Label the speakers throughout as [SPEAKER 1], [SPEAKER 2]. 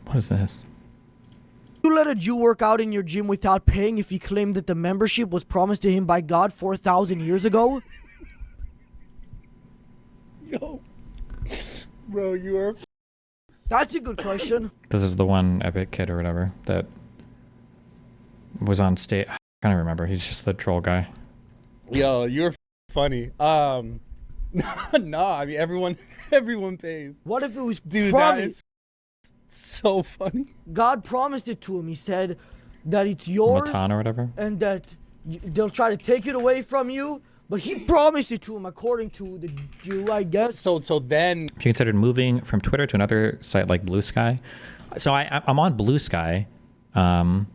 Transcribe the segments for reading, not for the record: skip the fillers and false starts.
[SPEAKER 1] What is this?
[SPEAKER 2] You let a Jew work out in your gym without paying if he claimed that the membership was promised to him by God 4,000 years ago?
[SPEAKER 3] Yo. Bro, you are...
[SPEAKER 2] That's a good question.
[SPEAKER 1] This is the one Epic Kid or whatever that was on stage. I can't even remember. He's just the troll guy.
[SPEAKER 3] Yo, you're funny. No, I mean, everyone pays.
[SPEAKER 2] What if it was
[SPEAKER 3] Dude,
[SPEAKER 2] promised?
[SPEAKER 3] that is so funny.
[SPEAKER 2] God promised it to him. He said that it's yours
[SPEAKER 1] Matan or whatever.
[SPEAKER 2] and that they'll try to take it away from you. But he promised it to him according to the Jew, I guess.
[SPEAKER 3] So then...
[SPEAKER 1] If you considered moving from Twitter to another site like Blue Sky. So I'm on Blue Sky. The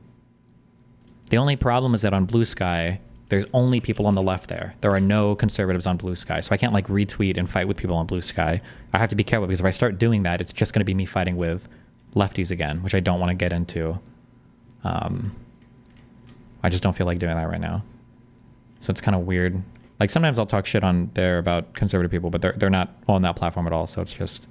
[SPEAKER 1] only problem is that on Blue Sky, there's only people on the left there. There are no conservatives on Blue Sky. So I can't like retweet and fight with people on Blue Sky. I have to be careful because if I start doing that, it's just going to be me fighting with lefties again, which I don't want to get into. I just don't feel like doing that right now. So it's kind of weird. Like sometimes I'll talk shit on there about conservative people, but they're not on that platform at all. So it's just...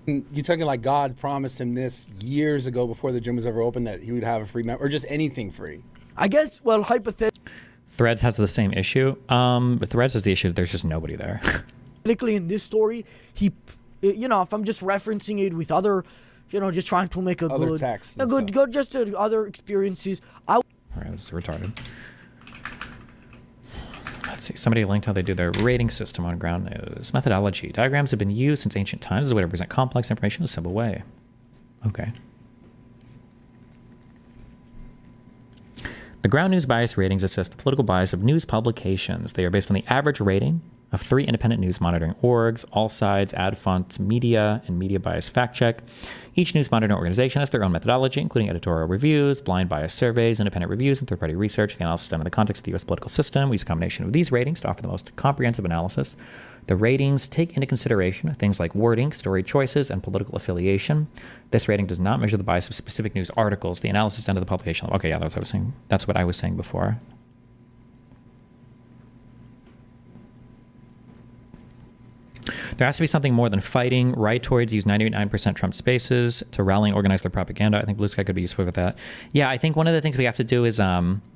[SPEAKER 3] You're talking like God promised him this years ago before the gym was ever open, that he would have a free member, or just anything free.
[SPEAKER 2] I guess, well, hypothetically
[SPEAKER 1] Threads has the same issue. But Threads has the issue that there's just nobody there.
[SPEAKER 2] in this story, he, you know, if I'm just referencing it with other, you know, just trying to make a
[SPEAKER 3] Other
[SPEAKER 2] good,
[SPEAKER 3] texts
[SPEAKER 2] a
[SPEAKER 3] and
[SPEAKER 2] good,
[SPEAKER 3] stuff.
[SPEAKER 2] good, just other experiences.
[SPEAKER 1] All right, this is retarded. Let's see. Somebody linked how they do their rating system on Ground News. Methodology. Diagrams have been used since ancient times as a way to present complex information in a simple way. Okay. The Ground News bias ratings assess the political bias of news publications. They are based on the average rating of 3 independent news monitoring orgs, All Sides, Ad Fonts, Media, and Media Bias Fact Check. Each news monitoring organization has their own methodology, including editorial reviews, blind bias surveys, independent reviews, and third-party research. The analysis done in the context of the U.S. political system. We use a combination of these ratings to offer the most comprehensive analysis. The ratings take into consideration things like wording, story choices, and political affiliation. This rating does not measure the bias of specific news articles. The analysis done to the publication level. Okay, yeah, that's what I was saying. That's what I was saying before. There has to be something more than fighting. Right towards use 99% Trump spaces to rally and organize their propaganda. I think Blue Sky could be useful with that. Yeah, I think one of the things we have to do is Whitler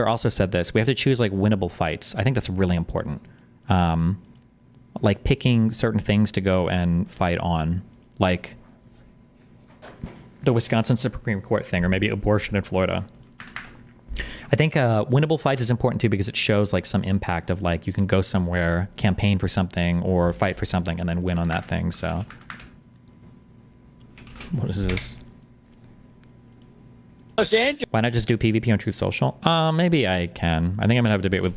[SPEAKER 1] also said this. We have to choose like winnable fights. I think that's really important. Like picking certain things to go and fight on, like the Wisconsin Supreme Court thing, or maybe abortion in Florida. I think winnable fights is important too because it shows like some impact of like you can go somewhere, campaign for something, or fight for something, and then win on that thing. So, what is this? Why not just do PvP on Truth Social? Maybe I can. I think I'm gonna have a debate with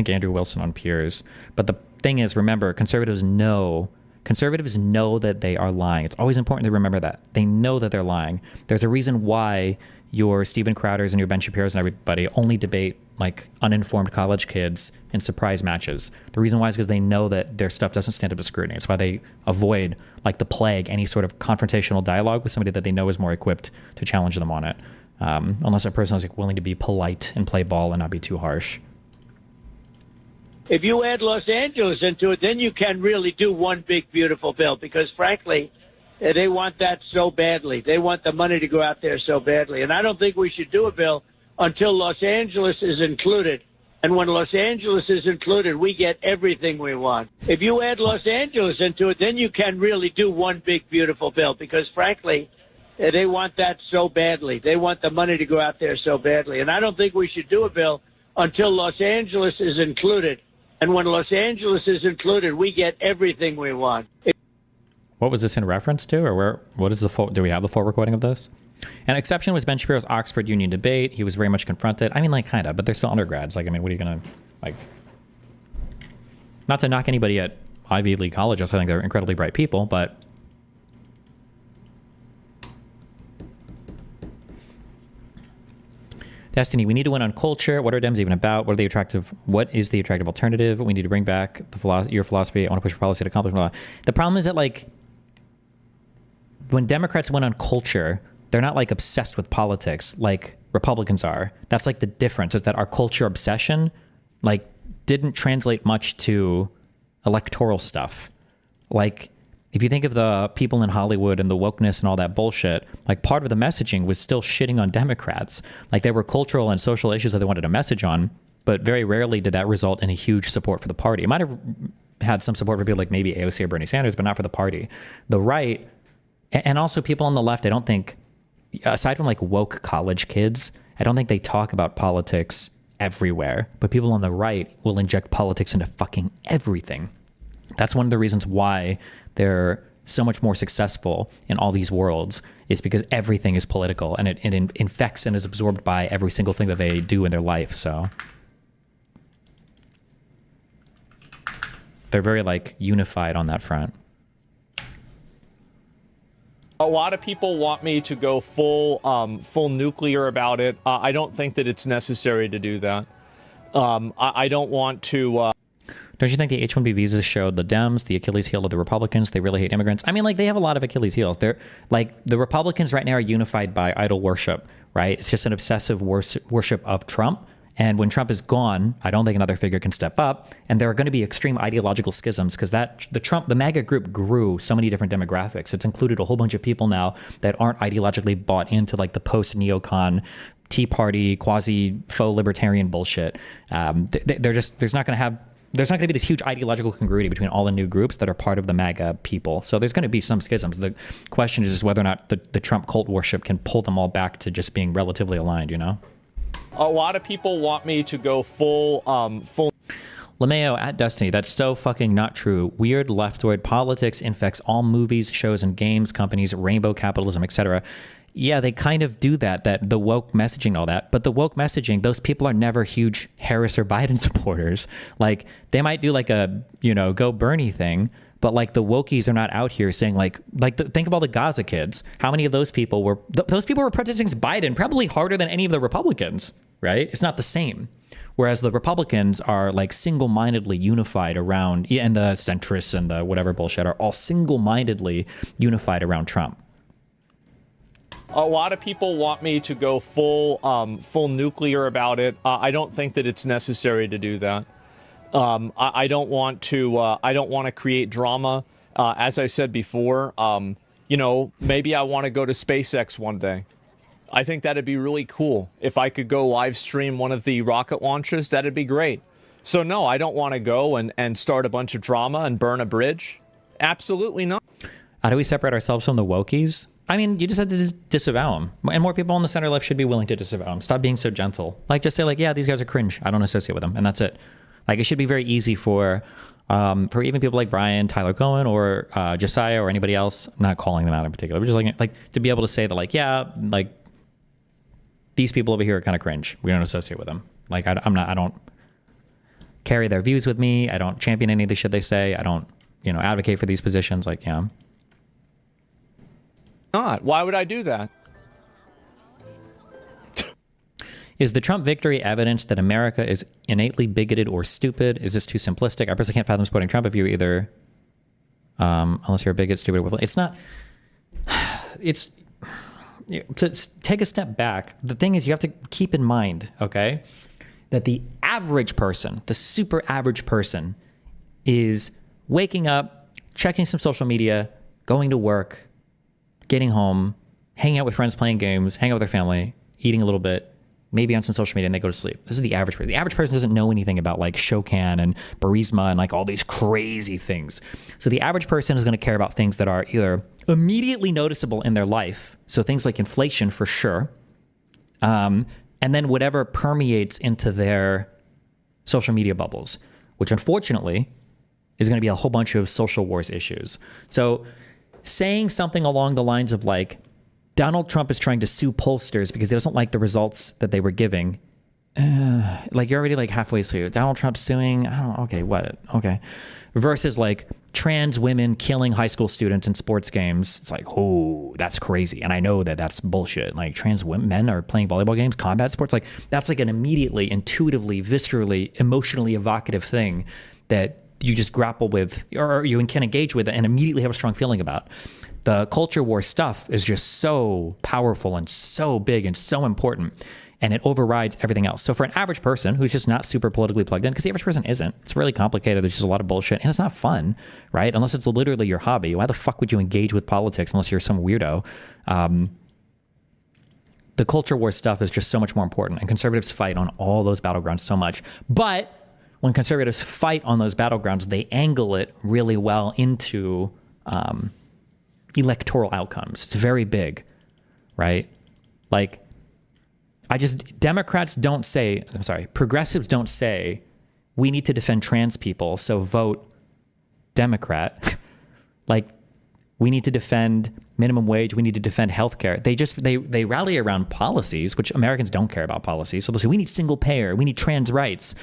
[SPEAKER 1] Andrew Wilson on Piers. But the thing is, remember, conservatives know that they are lying. It's always important to remember that they know that they're lying. There's a reason why your Steven Crowders and your Ben Shapiro's and everybody only debate like uninformed college kids in surprise matches. The reason why is because they know that their stuff doesn't stand up to scrutiny. It's why they avoid, like the plague, any sort of confrontational dialogue with somebody that they know is more equipped to challenge them on it. Unless that person is like willing to be polite and play ball and not be too harsh.
[SPEAKER 4] If you add Los Angeles into it, then you can really do one big, beautiful bill because, frankly, they want that so badly. They want the money to go out there so badly. And I don't think we should do a bill until Los Angeles is included. And when Los Angeles is included, we get everything we want. If you add Los Angeles into it, then you can really do one big, beautiful bill because, frankly, they want that so badly. They want the money to go out there so badly. And I don't think we should do a bill until Los Angeles is included. And when Los Angeles is included, we get everything we want.
[SPEAKER 1] What was this in reference to, or where? What is the full? Do we have the full recording of this? An exception was Ben Shapiro's Oxford Union debate. He was very much confronted. I mean, like, kind of, but they're still undergrads. Like, I mean, what are you gonna like? Not to knock anybody at Ivy League colleges. I think they're incredibly bright people, but Destiny, we need to win on culture. What are Dems even about? What is the attractive alternative? We need to bring back your philosophy. I want to push for policy to accomplish. The problem is that, like, when Democrats win on culture, they're not like obsessed with politics like Republicans are. That's like the difference, is that our culture obsession like didn't translate much to electoral stuff. Like, if you think of the people in Hollywood and the wokeness and all that bullshit, like part of the messaging was still shitting on Democrats. Like there were cultural and social issues that they wanted to message on, but very rarely did that result in a huge support for the party. It might have had some support for people like maybe AOC or Bernie Sanders, but not for the party. The right, and also people on the left, I don't think, aside from like woke college kids, I don't think they talk about politics everywhere. But people on the right will inject politics into fucking everything. That's one of the reasons why they're so much more successful in all these worlds, is because everything is political and it infects and is absorbed by every single thing that they do in their life. So they're very like unified on that front.
[SPEAKER 5] A lot of people want me to go full nuclear about it. I don't think that it's necessary to do that. I don't want to.
[SPEAKER 1] Don't you think the H-1B visas showed the Dems, the Achilles heel of the Republicans? They really hate immigrants. I mean, like, they have a lot of Achilles heels. They're like, the Republicans right now are unified by idol worship, right? It's just an obsessive worship of Trump. And when Trump is gone, I don't think another figure can step up. And there are going to be extreme ideological schisms because the MAGA group grew so many different demographics. It's included a whole bunch of people now that aren't ideologically bought into like the post-neocon Tea Party, quasi-faux libertarian bullshit. There's not going to be this huge ideological congruity between all the new groups that are part of the MAGA people. So there's going to be some schisms. The question is just whether or not the Trump cult worship can pull them all back to just being relatively aligned, you know?
[SPEAKER 5] A lot of people want me to go full.
[SPEAKER 1] LeMayo at Destiny, that's so fucking not true. Weird leftward politics infects all movies, shows, and games, companies, rainbow capitalism, etc. Yeah, they kind of do that the woke messaging and all that. But the woke messaging, those people are never huge Harris or Biden supporters. Like, they might do like a, go Bernie thing, but like the wokies are not out here saying think of all the Gaza kids. How many of those people were protesting Biden probably harder than any of the Republicans, right? It's not the same. Whereas the Republicans are like single-mindedly unified around, and the centrists and the whatever bullshit are all single-mindedly unified around Trump.
[SPEAKER 5] A lot of people want me to go full nuclear about it. I don't think that it's necessary to do that. I don't want to create drama. As I said before, maybe I want to go to SpaceX one day. I think that'd be really cool. If I could go live stream one of the rocket launches, that'd be great. So no, I don't want to go and start a bunch of drama and burn a bridge. Absolutely not.
[SPEAKER 1] How do we separate ourselves from the wokies? I mean, you just have to disavow them. And more people on the center left should be willing to disavow them. Stop being so gentle. Like, just say, like, yeah, these guys are cringe. I don't associate with them. And that's it. Like, it should be very easy for even people like Brian, Tyler Cohen, or Josiah, or anybody else, not calling them out in particular, but just like to be able to say that, like, yeah, like, these people over here are kind of cringe. We don't associate with them. Like, I don't carry their views with me. I don't champion any of the shit they say. I don't, advocate for these positions. Like, yeah.
[SPEAKER 5] Not. Why would I do that?
[SPEAKER 1] Is the Trump victory evidence that America is innately bigoted or stupid? Is this too simplistic? I personally can't fathom supporting Trump if you're either, unless you're a bigot, stupid, or it's not. It's to take a step back. The thing is, you have to keep in mind, okay, that the average person, the super average person, is waking up, checking some social media, going to work, getting home, hanging out with friends, playing games, hanging out with their family, eating a little bit, maybe on some social media, and they go to sleep. This is the average person. The average person doesn't know anything about like Shokan and Burisma and like all these crazy things. So the average person is going to care about things that are either immediately noticeable in their life, so things like inflation for sure, and then whatever permeates into their social media bubbles, which unfortunately is going to be a whole bunch of social wars issues. So saying something along the lines of like, Donald Trump is trying to sue pollsters because he doesn't like the results that they were giving. Like, you're already like halfway through. Donald Trump suing, okay. Versus like trans women killing high school students in sports games. It's like, oh, that's crazy. And I know that that's bullshit. Like, trans men are playing volleyball games, combat sports. Like, that's like an immediately, intuitively, viscerally, emotionally evocative thing that you just grapple with, or you can engage with and immediately have a strong feeling about. The culture war stuff is just so powerful and so big and so important. and it overrides everything else. So for an average person who's just not super politically plugged in, because the average person isn't, it's really complicated. There's just a lot of bullshit, and it's not fun, right? Unless it's literally your hobby. Why the fuck would you engage with politics unless you're some weirdo? The culture war stuff is just so much more important, and conservatives fight on all those battlegrounds so much. But when conservatives fight on those battlegrounds, they angle it really well into electoral outcomes. It's very big, right? Like, progressives don't say, we need to defend trans people, so vote Democrat. Like, we need to defend minimum wage, we need to defend healthcare. They rally around policies, which Americans don't care about policies. So they'll say, we need single payer, we need trans rights.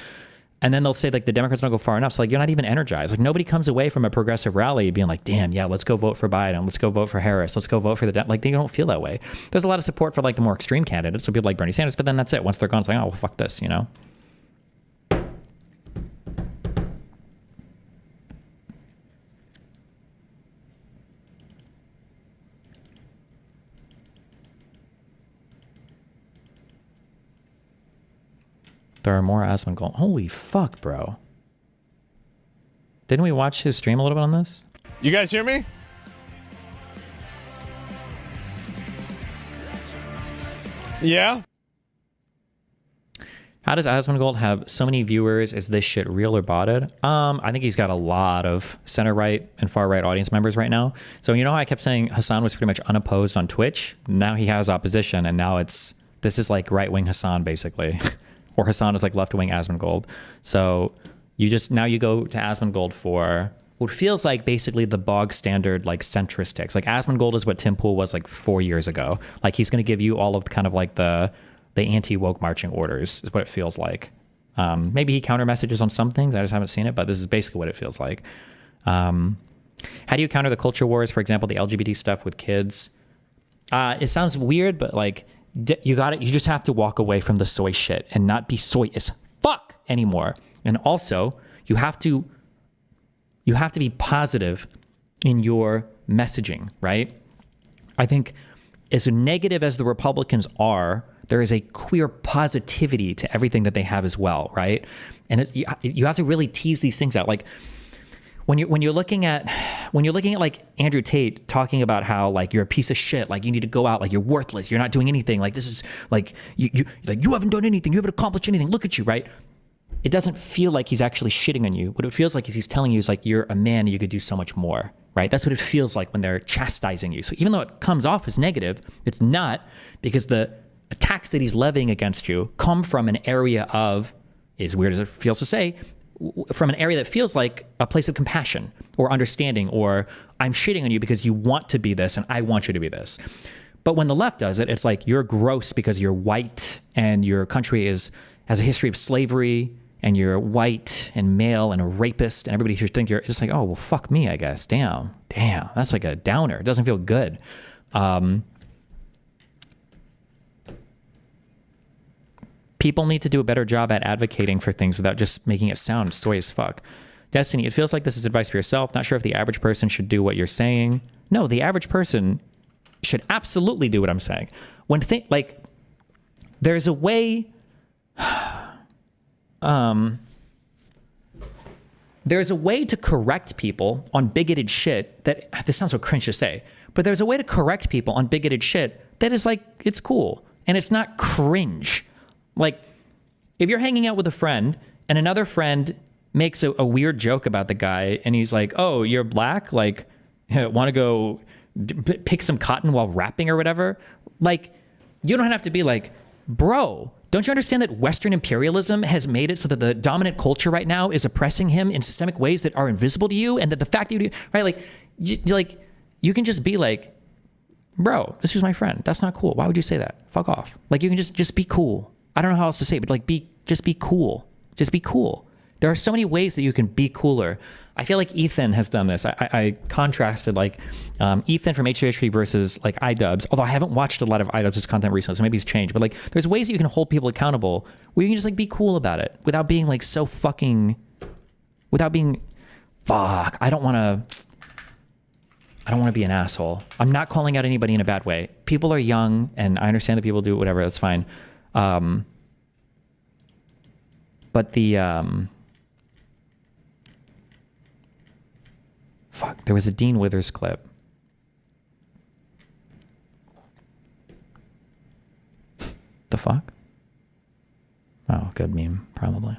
[SPEAKER 1] And then they'll say, like, the Democrats don't go far enough. So, like, you're not even energized. Like, nobody comes away from a progressive rally being like, damn, yeah, let's go vote for Biden. Let's go vote for Harris. Let's go vote for like, they don't feel that way. There's a lot of support for, like, the more extreme candidates. So people like Bernie Sanders, but then that's it. Once they're gone, it's like, oh, well, fuck this, you know? There are more AsmonGold. Holy fuck, bro. Didn't we watch his stream a little bit on this?
[SPEAKER 5] You guys hear me? Yeah?
[SPEAKER 1] How does AsmonGold have so many viewers? Is this shit real or botted? I think he's got a lot of center-right and far-right audience members right now. So you know how I kept saying Hassan was pretty much unopposed on Twitch? Now he has opposition, and now this is like right-wing Hassan, basically. Or Hassan is like left-wing AsmonGold. So you go to AsmonGold for what feels like basically the bog standard like centrist takes. Like AsmonGold is what Tim Pool was like 4 years ago. Like he's going to give you all of kind of like the anti-woke marching orders is what it feels like. Maybe he counter messages on some things. I just haven't seen it, but this is basically what it feels like. How do you counter the culture wars? For example, the LGBT stuff with kids. It sounds weird, but like, you just have to walk away from the soy shit and not be soy as fuck anymore. And also, you have to be positive in your messaging, right? I think as negative as the Republicans are, there is a queer positivity to everything that they have as well, right? And you have to really tease these things out. Like when you're looking at like Andrew Tate talking about how like you're a piece of shit, like you need to go out, like you're worthless, you're not doing anything, like this is like you haven't done anything, you haven't accomplished anything, look at you, right? It doesn't feel like he's actually shitting on you. What it feels like is he's telling you is like you're a man and you could do so much more, right? That's what it feels like when they're chastising you. So even though it comes off as negative, it's not, because the attacks that he's levying against you come from an area of, as weird as it feels to say, from an area that feels like a place of compassion or understanding, or I'm shitting on you because you want to be this and I want you to be this. But when the left does it, it's like you're gross because you're white and your country has a history of slavery and you're white and male and a rapist and everybody should think you're just like, oh, well, fuck me, I guess. Damn. That's like a downer. It doesn't feel good. People need to do a better job at advocating for things without just making it sound soy as fuck. Destiny, it feels like this is advice for yourself. Not sure if the average person should do what you're saying. No, the average person should absolutely do what I'm saying. There's a way... there's a way to correct people on bigoted shit that... This sounds so cringe to say, but there's a way to correct people on bigoted shit that is like, it's cool. And it's not cringe. Like, if you're hanging out with a friend and another friend makes a weird joke about the guy and he's like, oh, you're black? Like, want to go pick some cotton while rapping or whatever? Like, you don't have to be like, bro, don't you understand that Western imperialism has made it so that the dominant culture right now is oppressing him in systemic ways that are invisible to you? And that the fact that you do, right? Like, you can just be like, bro, this is my friend. That's not cool. Why would you say that? Fuck off. Like, you can just be cool. I don't know how else to say it, but like, just be cool. Just be cool. There are so many ways that you can be cooler. I feel like Ethan has done this. I contrasted like Ethan from HVH versus like iDubbbz, although I haven't watched a lot of iDubbbz' content recently, so maybe it's changed. But like, there's ways that you can hold people accountable where you can just like be cool about it without being like so fucking, fuck, I don't want to be an asshole. I'm not calling out anybody in a bad way. People are young, and I understand that people do whatever, that's fine. But the fuck, there was a Dean Withers clip. The fuck? Oh, good meme, probably.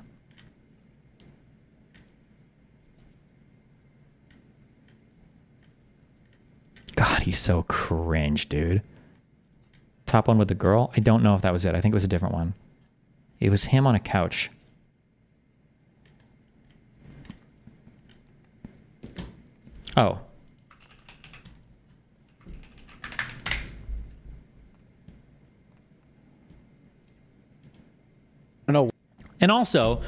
[SPEAKER 1] God, he's so cringe, dude. Top one with the girl? I don't know if that was it. I think it was a different one. It was him on a couch. Oh.
[SPEAKER 3] No.
[SPEAKER 1] And also,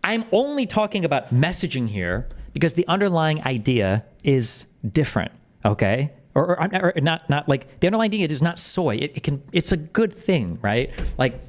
[SPEAKER 1] I'm only talking about messaging here because the underlying idea is different, okay? Or not like the underlying idea is not soy. It's a good thing, right? Like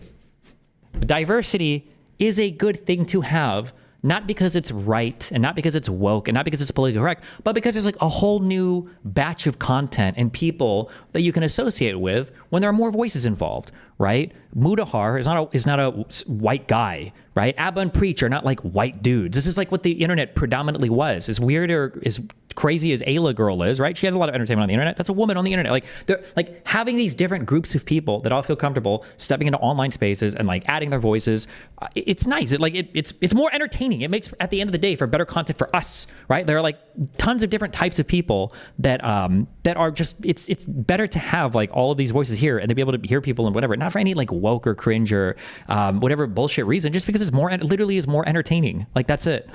[SPEAKER 1] diversity is a good thing to have, not because it's right and not because it's woke and not because it's politically correct, but because there's like a whole new batch of content and people that you can associate with when there are more voices involved, right? Mudahar is not a white guy, right? Abba and Preach are not like white dudes. This is like what the internet predominantly was. As weird or as crazy as Ayla Girl is, right? She has a lot of entertainment on the internet. That's a woman on the internet. Like they're like having these different groups of people that all feel comfortable stepping into online spaces and like adding their voices. It's nice. It's more entertaining. It makes at the end of the day for better content for us, right? There are like tons of different types of people that are just it's better to have like all of these voices here and to be able to hear people and whatever, not for any like woke or cringe or whatever bullshit reason, just because it's more literally is more entertaining. Like that's it.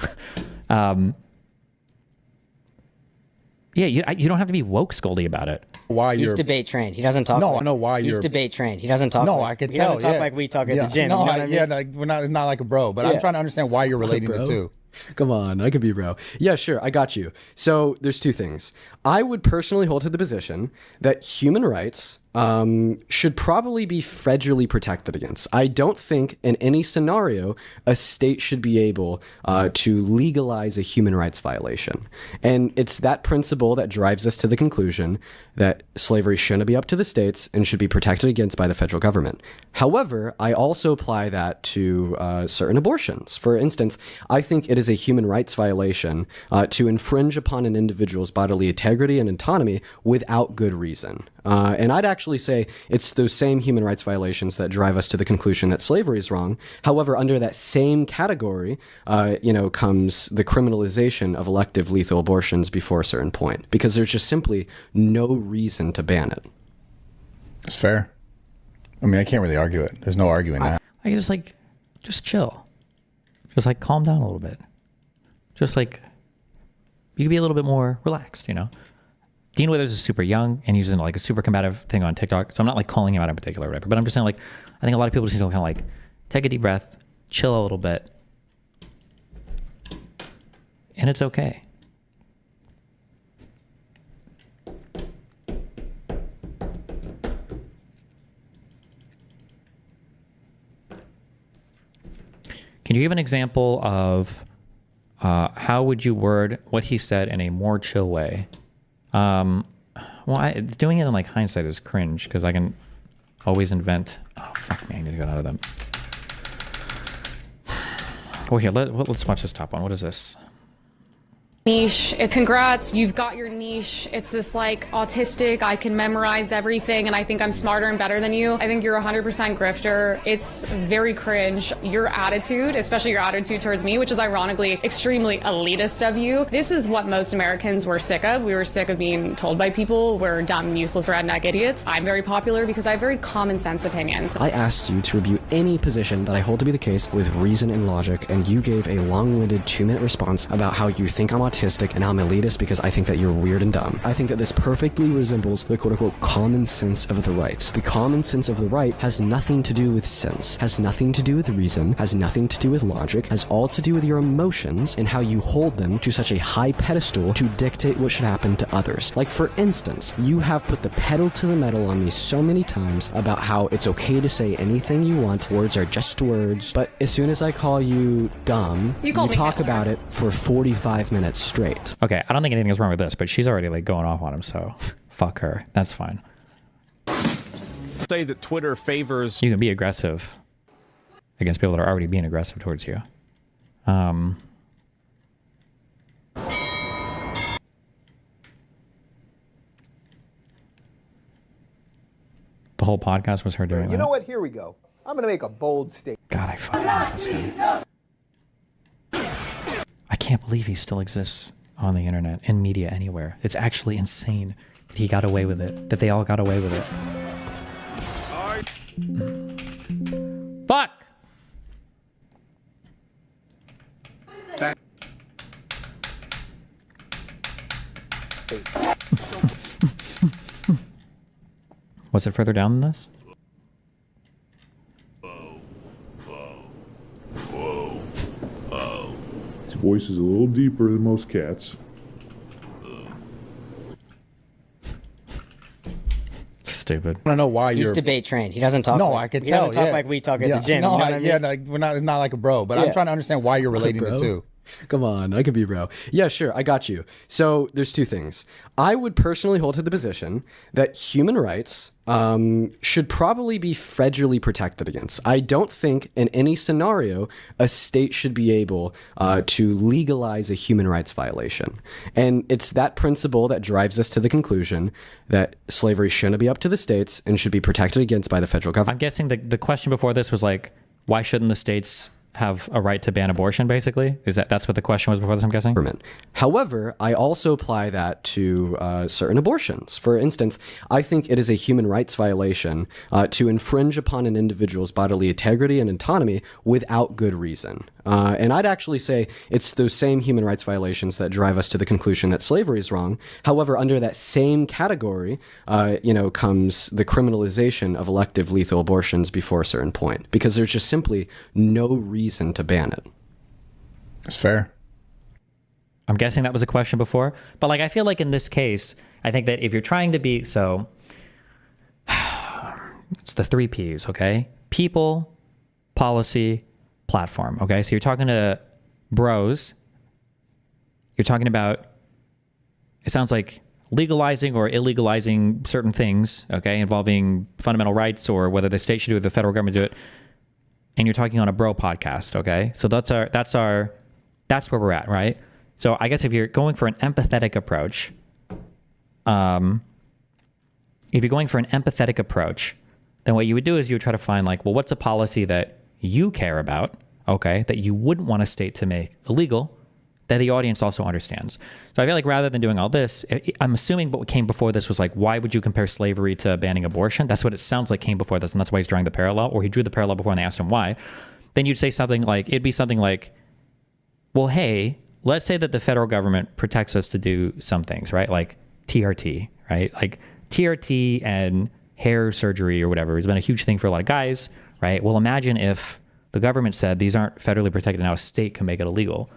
[SPEAKER 1] Yeah, you don't have to be woke scoldy about it.
[SPEAKER 3] Why
[SPEAKER 6] He's
[SPEAKER 3] you're
[SPEAKER 6] debate trained. He doesn't talk.
[SPEAKER 3] No,
[SPEAKER 6] like,
[SPEAKER 3] I know why
[SPEAKER 6] he's
[SPEAKER 3] you're
[SPEAKER 6] debate trained. He doesn't talk.
[SPEAKER 3] No,
[SPEAKER 6] like,
[SPEAKER 3] I can
[SPEAKER 6] he
[SPEAKER 3] tell.
[SPEAKER 6] doesn't talk
[SPEAKER 3] Yeah.
[SPEAKER 6] like we talk at
[SPEAKER 3] Yeah.
[SPEAKER 6] the gym.
[SPEAKER 3] No,
[SPEAKER 6] you know what I mean?
[SPEAKER 3] yeah, like we're not like a bro, but I'm trying to understand why you're relating the two.
[SPEAKER 7] Come on, I could be bro. Yeah, sure, I got you. So there's two things. I would personally hold to the position that human rights should probably be federally protected against. I don't think in any scenario a state should be able to legalize a human rights violation. And it's that principle that drives us to the conclusion that slavery shouldn't be up to the states and should be protected against by the federal government. However, I also apply that to certain abortions. For instance, I think it is a human rights violation to infringe upon an individual's bodily integrity and autonomy without good reason. And I'd actually say it's those same human rights violations that drive us to the conclusion that slavery is wrong. However, under that same category, comes the criminalization of elective lethal abortions before a certain point, because there's just simply no reason to ban it.
[SPEAKER 8] It's fair. I mean, I can't really argue it. There's no arguing that.
[SPEAKER 1] I just chill. Just like calm down a little bit. Just like you can be a little bit more relaxed, you know? Dean Withers is super young and he's in like a super combative thing on TikTok. So I'm not like calling him out in particular or whatever, but I'm just saying like, I think a lot of people just need to kind of like take a deep breath, chill a little bit. And it's okay. Can you give an example of how would you word what he said in a more chill way? Well, doing it in like hindsight is cringe because I can always invent. Oh fuck me! I need to get out of them. Oh here, let's watch this top one. What is this?
[SPEAKER 9] Niche. Congrats, you've got your niche. It's this like autistic, I can memorize everything and I think I'm smarter and better than you. I think you're 100% grifter. It's very cringe. Your attitude, especially your attitude towards me, which is ironically extremely elitist of you. This is what most Americans were sick of. We were sick of being told by people we're dumb, useless, redneck idiots. I'm very popular because I have very common sense opinions.
[SPEAKER 7] I asked you to review any position that I hold to be the case with reason and logic, and you gave a long-winded 2-minute response about how you think I'm autistic and I'm elitist because I think that you're weird and dumb. I think that this perfectly resembles the quote-unquote common sense of the right. The common sense of the right has nothing to do with sense, has nothing to do with reason, has nothing to do with logic, has all to do with your emotions and how you hold them to such a high pedestal to dictate what should happen to others. Like for instance, you have put the pedal to the metal on me so many times about how it's okay to say anything you want, words are just words, but as soon as I call you dumb, you talk about it for 45 minutes straight.
[SPEAKER 1] Okay, I don't think anything is wrong with this, but she's already like going off on him, so fuck her. That's fine.
[SPEAKER 5] Say that Twitter favors.
[SPEAKER 1] You can be aggressive. against people that are already being aggressive towards you. The whole podcast was her doing that.
[SPEAKER 10] You know what? Here we go. I'm going to make a bold statement.
[SPEAKER 1] God, I fucking hate this guy. I can't believe he still exists on the internet, in media, anywhere. It's actually insane that he got away with it, that they all got away with it. Fuck! Was it further down than this?
[SPEAKER 11] His voice is a little deeper than most cats.
[SPEAKER 1] Stupid.
[SPEAKER 8] I don't know why
[SPEAKER 6] He's
[SPEAKER 8] you're
[SPEAKER 6] debate trained. He doesn't talk.
[SPEAKER 8] No,
[SPEAKER 6] like,
[SPEAKER 8] I can
[SPEAKER 6] he
[SPEAKER 8] tell.
[SPEAKER 6] doesn't talk
[SPEAKER 8] yeah.
[SPEAKER 6] like we talk at
[SPEAKER 8] Yeah.
[SPEAKER 6] the gym.
[SPEAKER 8] No,
[SPEAKER 6] you know what I mean?
[SPEAKER 8] yeah, like, we're not like a bro, but I'm trying to understand why you're relating the two.
[SPEAKER 7] Come on, I could be bro. Yeah, sure, I got you. So there's two things. I would personally hold to the position that human rights should probably be federally protected against. I don't think in any scenario a state should be able to legalize a human rights violation. And it's that principle that drives us to the conclusion that slavery shouldn't be up to the states and should be protected against by the federal government.
[SPEAKER 1] I'm guessing the question before this was like, why shouldn't the states have a right to ban abortion, basically? That's what the question was before this, I'm guessing?
[SPEAKER 7] However, I also apply that to certain abortions. For instance, I think it is a human rights violation to infringe upon an individual's bodily integrity and autonomy without good reason. And I'd actually say it's those same human rights violations that drive us to the conclusion that slavery is wrong. However, under that same category, comes the criminalization of elective lethal abortions before a certain point, because there's just simply no reason to ban it.
[SPEAKER 8] That's fair.
[SPEAKER 1] I'm guessing that was a question before, but like I feel like in this case, I think that if you're trying to be it's the 3 Ps, okay? People, policy, platform, okay? So you're talking to bros. You're talking about, it sounds like legalizing or illegalizing certain things, okay, involving fundamental rights or whether the state should do it or the federal government do it. And you're talking on a bro podcast, okay? So that's where we're at, right? So I guess if you're going for an empathetic approach, then what you would do is you would try to find like, well, what's a policy that you care about, okay, that you wouldn't want a state to make illegal, that the audience also understands. So I feel like rather than doing all this, I'm assuming what came before this was like, why would you compare slavery to banning abortion? That's what it sounds like came before this, and that's why he's drawing the parallel, or he drew the parallel before and they asked him why. Then you'd say something like, it'd be something like, well, hey, let's say that the federal government protects us to do some things, right? Like TRT, right? Like TRT and hair surgery or whatever has been a huge thing for a lot of guys, right? Well, imagine if the government said these aren't federally protected, now a state can make it illegal.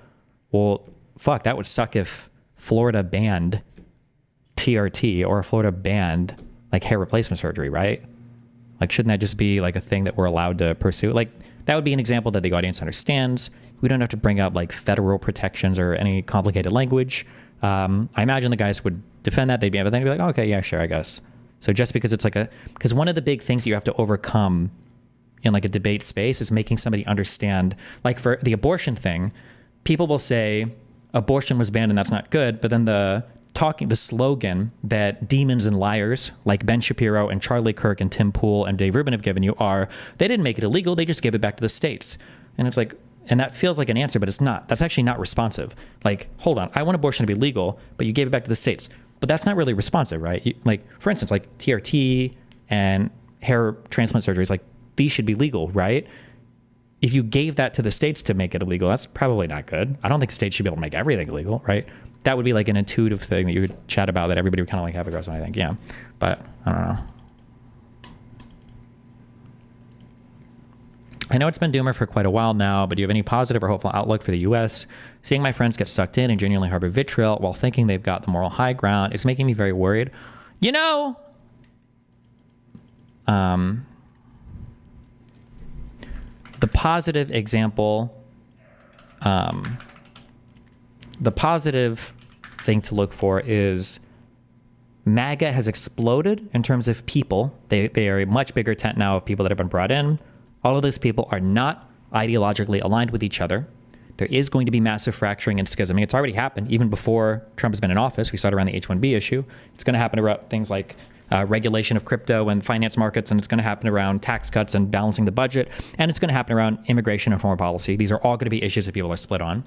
[SPEAKER 1] Well, fuck, that would suck if Florida banned TRT or Florida banned like hair replacement surgery, right? Like, shouldn't that just be like a thing that we're allowed to pursue? Like, that would be an example that the audience understands. We don't have to bring up like federal protections or any complicated language. I imagine the guys would defend that. They'd be like, oh, okay, yeah, sure, I guess. So just because it's like because one of the big things you have to overcome in like a debate space is making somebody understand, like for the abortion thing, people will say abortion was banned and that's not good, but then the slogan that demons and liars like Ben Shapiro and Charlie Kirk and Tim Pool and Dave Rubin have given you are, they didn't make it illegal, they just gave it back to the states. And it's like, and that feels like an answer, but it's not. That's actually not responsive. Like, hold on, I want abortion to be legal, but you gave it back to the states. But that's not really responsive, right? Like, for instance, like TRT and hair transplant surgeries, like these should be legal, right? If you gave that to the states to make it illegal, that's probably not good. I don't think states should be able to make everything legal, right? That would be like an intuitive thing that you would chat about that everybody would kind of like have a go on, I think. Yeah, but I don't know. I know it's been doomer for quite a while now, but do you have any positive or hopeful outlook for the U.S.? Seeing my friends get sucked in and genuinely harbor vitriol while thinking they've got the moral high ground is making me very worried. You know, the positive example, the positive thing to look for is MAGA has exploded in terms of people. They are a much bigger tent now of people that have been brought in. All of those people are not ideologically aligned with each other. There is going to be massive fracturing and schism. I mean, it's already happened even before Trump has been in office. We saw it around the H-1B issue. It's going to happen around things like regulation of crypto and finance markets, and it's going to happen around tax cuts and balancing the budget, and it's going to happen around immigration and foreign policy. These are all going to be issues that people are split on.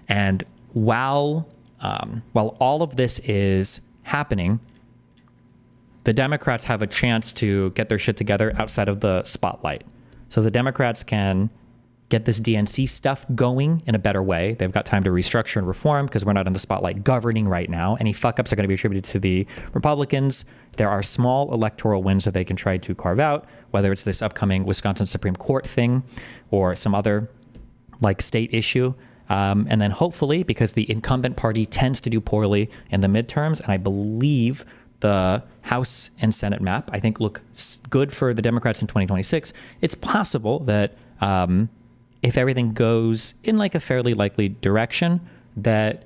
[SPEAKER 1] And while all of this is happening, the Democrats have a chance to get their shit together outside of the spotlight. So the Democrats can get this DNC stuff going in a better way. They've got time to restructure and reform because we're not in the spotlight governing right now. Any fuck-ups are going to be attributed to the Republicans. There are small electoral wins that they can try to carve out, whether it's this upcoming Wisconsin Supreme Court thing or some other like state issue. And then hopefully, because the incumbent party tends to do poorly in the midterms, and I believe the House and Senate map, I think, look good for the Democrats in 2026, it's possible that if everything goes in like a fairly likely direction, that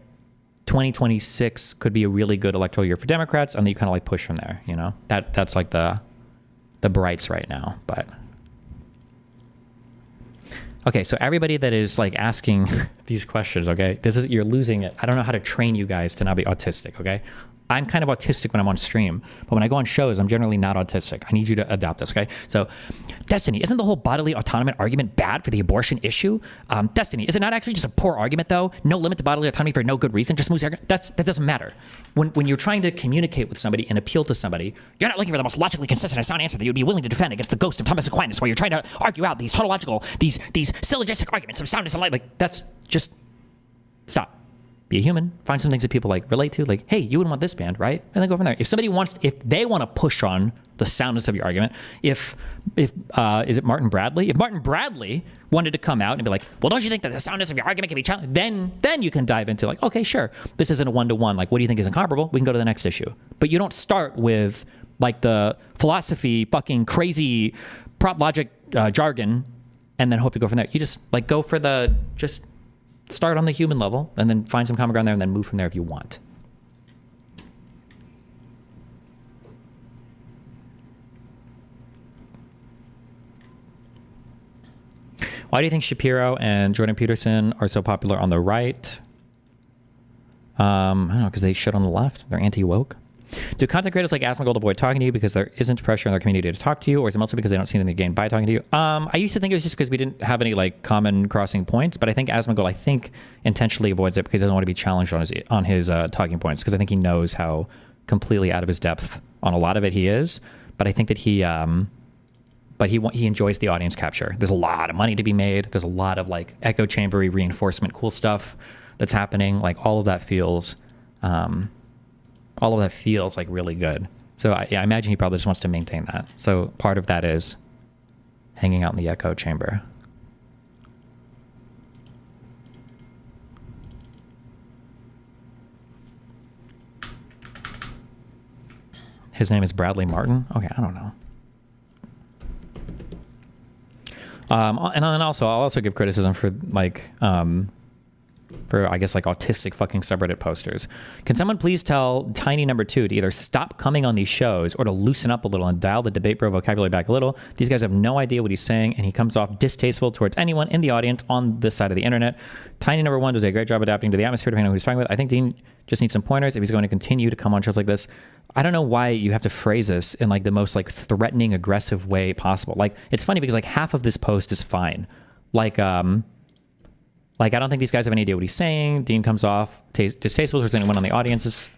[SPEAKER 1] 2026 could be a really good electoral year for Democrats, and then you kind of like push from there, you know? That's like the brights right now, but... Okay, so everybody that is like asking these questions, okay, you're losing it. I don't know how to train you guys to not be autistic, okay? I'm kind of autistic when I'm on stream, but when I go on shows, I'm generally not autistic. I need you to adopt this, okay? So, Destiny, isn't the whole bodily autonomy argument bad for the abortion issue? Destiny, is it not actually just a poor argument, though? No limit to bodily autonomy for no good reason, just moves argument? That doesn't matter. When you're trying to communicate with somebody and appeal to somebody, you're not looking for the most logically consistent and sound answer that you'd be willing to defend against the ghost of Thomas Aquinas, while you're trying to argue out these tautological, these syllogistic arguments of soundness and light. Like, that's just... Stop. Be a human, find some things that people like relate to, like, hey, you wouldn't want this band, right? And then go from there. If they want to push on the soundness of your argument, if is it Martin Bradley? If Martin Bradley wanted to come out and be like, well, don't you think that the soundness of your argument can be challenged? Then you can dive into like, okay, sure, this isn't a one-to-one. Like, what do you think is incomparable? We can go to the next issue. But you don't start with like the philosophy, fucking crazy prop logic jargon, and then hope to go from there. You just like go for just start on the human level and then find some common ground there and then move from there if you want. Why do you think Shapiro and Jordan Peterson are so popular on the right? I don't know, because they shit on the left. They're anti-woke. Do content creators like AsmonGold avoid talking to you because there isn't pressure in their community to talk to you, or is it mostly because they don't see anything to gain by talking to you? I used to think it was just because we didn't have any like common crossing points, but I think AsmonGold, intentionally avoids it because he doesn't want to be challenged on his talking points, because I think he knows how completely out of his depth on a lot of it he is. But I think that he enjoys the audience capture. There's a lot of money to be made. There's a lot of like echo chambery reinforcement, cool stuff that's happening. Like all of that feels like really good. So I imagine he probably just wants to maintain that. So part of that is hanging out in the echo chamber. His name is Bradley Martin. Okay, I don't know. And then also, I'll also give criticism for I guess like autistic fucking subreddit posters. Can someone please tell Tiny Number 2 to either stop coming on these shows or to loosen up a little and dial the debate bro vocabulary back a little? These guys have no idea what he's saying, and he comes off distasteful towards anyone in the audience on this side of the internet. Tiny Number 1 does a great job adapting to the atmosphere depending on who he's talking with. I think Dean just needs some pointers if he's going to continue to come on shows like this. I don't know why you have to phrase this in like the most like threatening, aggressive way possible. Like, it's funny because like half of this post is fine. Like I don't think these guys have any idea what he's saying. Dean comes off distasteful towards anyone on the audiences,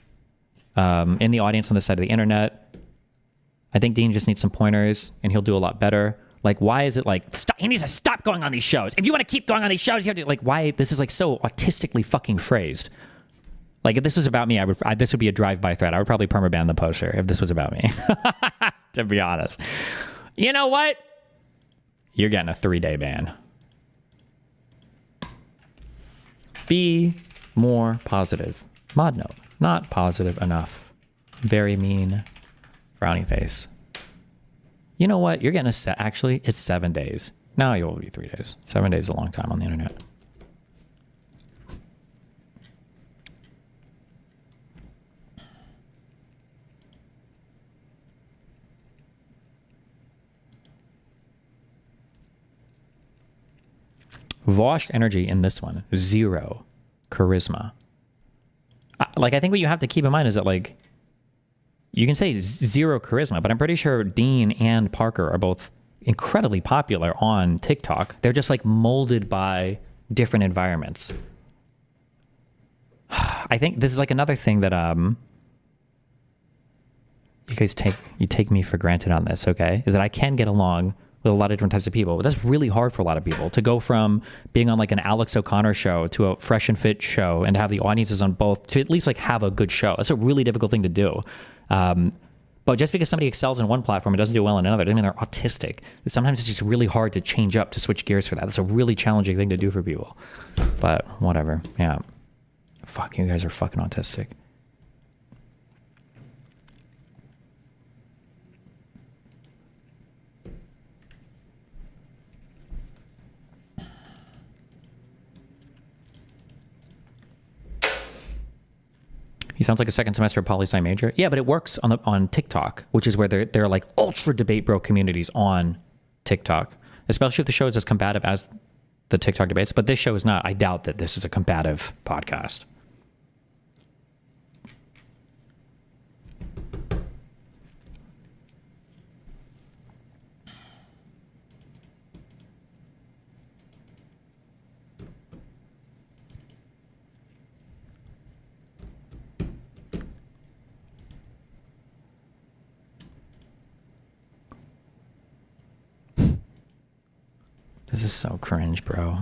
[SPEAKER 1] in the audience on this side of the internet. I think Dean just needs some pointers, and he'll do a lot better. Like, why is it like, stop, he needs to stop going on these shows. If you want to keep going on these shows, you have to, like, why, this is like so autistically fucking phrased. Like, if this was about me, this would be a drive-by threat. I would probably permaban the poster if this was about me, to be honest. You know what? You're getting a 3-day ban. Be more positive. Mod note, not positive enough. Very mean. Frowny face. You know what? You're getting actually, it's 7 days. No, you will be 3 days. 7 days is a long time on the internet. Vosh energy in this one, 0 charisma. Like, I think what you have to keep in mind is that, like, you can say 0 charisma, but I'm pretty sure Dean and Parker are both incredibly popular on TikTok. They're just, like, molded by different environments. I think this is, like, another thing that, you guys take me for granted on this, okay? Is that I can get along with a lot of different types of people, but that's really hard for a lot of people to go from being on like an Alex O'Connor show to a Fresh and Fit show and have the audiences on both to at least like have a good show. That's a really difficult thing to do. But just because somebody excels in one platform and doesn't do well in another doesn't mean they're autistic. Sometimes it's just really hard to change up, to switch gears for that. That's a really challenging thing to do for people. But whatever. Yeah. Fuck, you guys are fucking autistic. He sounds like a second semester poli-sci major. Yeah, but it works on TikTok, which is where there are like ultra debate bro communities on TikTok, especially if the show is as combative as the TikTok debates. But this show is not. I doubt that this is a combative podcast. This is so cringe, bro.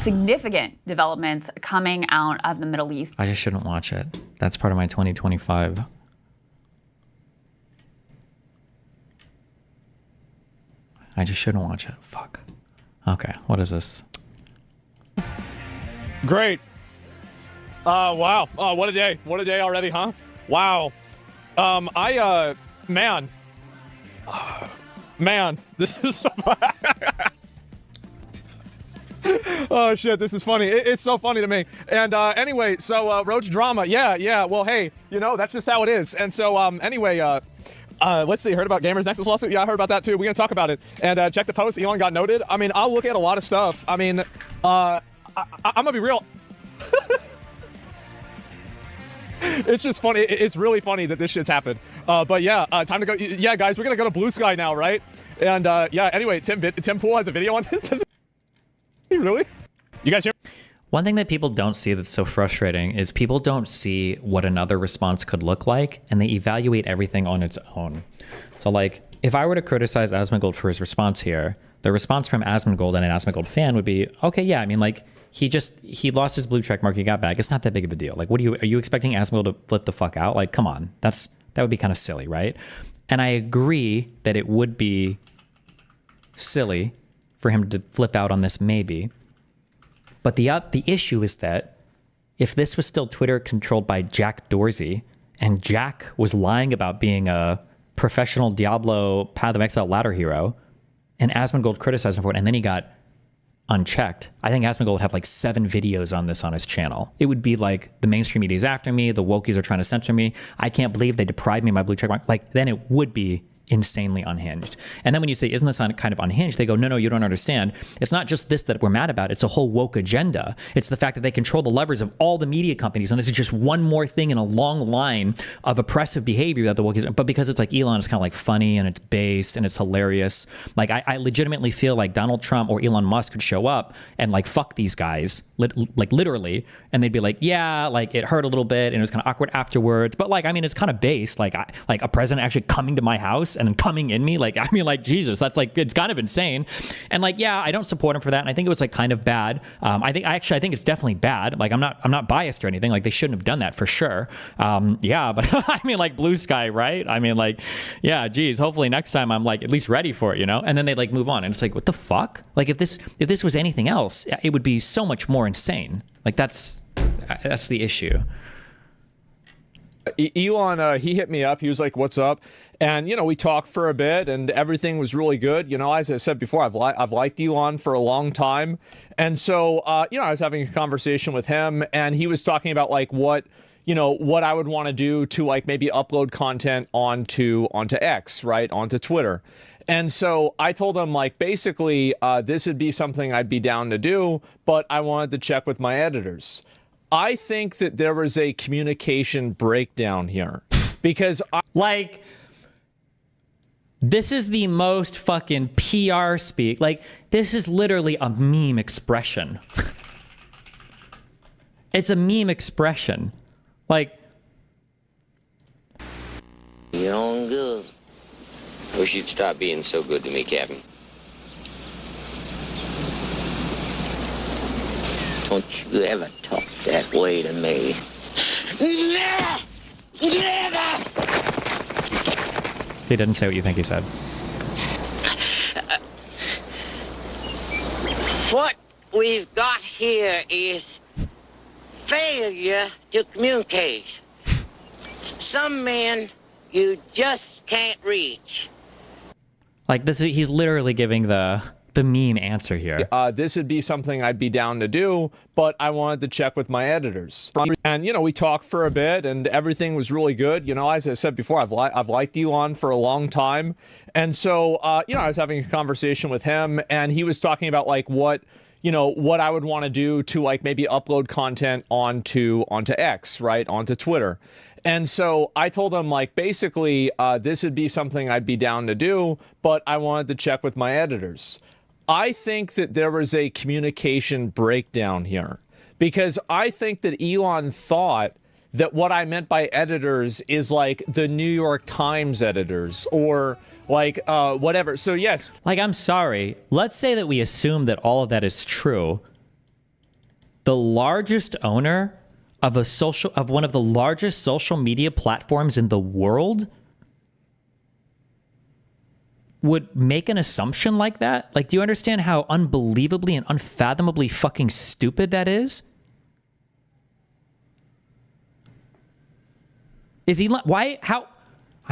[SPEAKER 12] Significant developments coming out of the Middle East.
[SPEAKER 1] I just shouldn't watch it. That's part of my 2025. I just shouldn't watch it. Fuck. Okay, what is this?
[SPEAKER 5] Great. Wow. What a day. What a day already, huh? Wow. Man, this is so oh shit, this is funny. It's so funny to me. And anyway, so Roach drama. Yeah. Well, hey, you know, that's just how it is. And so anyway, let's see. Heard about Gamers Nexus lawsuit? Yeah, I heard about that too. We're gonna talk about it. And check the post. Elon got noted. I mean, I'll look at a lot of stuff. I mean, I'm gonna be real. It's just funny. It's really funny that this shit's happened. But yeah, time to go. Yeah, guys, we're gonna go to Blue Sky now, right? And yeah. Anyway, Tim Pool has a video on this. Does he really? You guys hear?
[SPEAKER 1] One thing that people don't see that's so frustrating is people don't see what another response could look like, and they evaluate everything on its own. So, like, if I were to criticize AsmonGold for his response here, the response from AsmonGold and an AsmonGold fan would be, okay, yeah, I mean, like, he lost his blue check mark, he got back. It's not that big of a deal. Like, are you expecting AsmonGold to flip the fuck out? Like, come on, that would be kind of silly, right? And I agree that it would be silly for him to flip out on this, maybe. But the issue is that if this was still Twitter controlled by Jack Dorsey, and Jack was lying about being a professional Diablo Path of Exile ladder hero, and AsmonGold criticized him for it, and then he got unchecked, I think AsmonGold would have like 7 videos on this on his channel. It would be like, the mainstream media is after me, the wokies are trying to censor me, I can't believe they deprived me of my blue check mark. Like, then it would be insanely unhinged. And then when you say, isn't this kind of unhinged? They go, no, you don't understand. It's not just this that we're mad about. It's a whole woke agenda. It's the fact that they control the levers of all the media companies. And this is just one more thing in a long line of oppressive behavior that the wokies, but because it's like Elon, it's kind of like funny and it's based and it's hilarious. Like, I legitimately feel like Donald Trump or Elon Musk could show up and like fuck these guys, like literally. And they'd be like, yeah, like it hurt a little bit and it was kind of awkward afterwards. But like, I mean, it's kind of based, like a president actually coming to my house and then coming in me, like, I mean, like, Jesus, that's like, it's kind of insane. And like, yeah, I don't support him for that, and I think it was like kind of bad. I think it's definitely bad. Like, I'm not biased or anything. Like, they shouldn't have done that for sure. Yeah, but I mean, like, Blue Sky, right? I mean, like, yeah, geez, hopefully next time I'm like at least ready for it, you know? And then they like move on, and it's like, what the fuck? Like, if this was anything else, it would be so much more insane. Like, that's the issue.
[SPEAKER 5] Elon, he hit me up. He was like, what's up? And, you know, we talked for a bit and everything was really good. You know, as I said before, I've liked Elon for a long time. And so, you know, I was having a conversation with him and he was talking about like what, what I would want to do to like maybe upload content onto X, right, onto Twitter. And so I told him, like, basically, this would be something I'd be down to do, but I wanted to check with my editors. I think that there was a communication breakdown here because
[SPEAKER 1] this is the most fucking PR speak. Like, this is literally a meme expression. It's a meme expression. Like,
[SPEAKER 13] you're on good. Wish you'd stop being so good to me, Captain. Don't you ever talk that way to me. Never! Never!
[SPEAKER 1] he didn't say what you think he said.
[SPEAKER 13] What we've got here is failure to communicate. Some men you just can't reach.
[SPEAKER 1] Like, he's literally giving the meme answer here.
[SPEAKER 5] This would be something I'd be down to do, but I wanted to check with my editors. And, we talked for a bit and everything was really good. As I said before, I've liked Elon for a long time. And so, I was having a conversation with him and he was talking about like what I would want to do to like maybe upload content onto X, right, onto Twitter. And so I told him, like, basically, this would be something I'd be down to do, but I wanted to check with my editors. I think that there was a communication breakdown here because I think that Elon thought that what I meant by editors is like the New York Times editors or like whatever. So, yes.
[SPEAKER 1] Like, I'm sorry. Let's say that we assume that all of that is true. The largest owner of one of the largest social media platforms in the world would make an assumption like that? Like, do you understand how unbelievably and unfathomably fucking stupid that is? Is Elon, I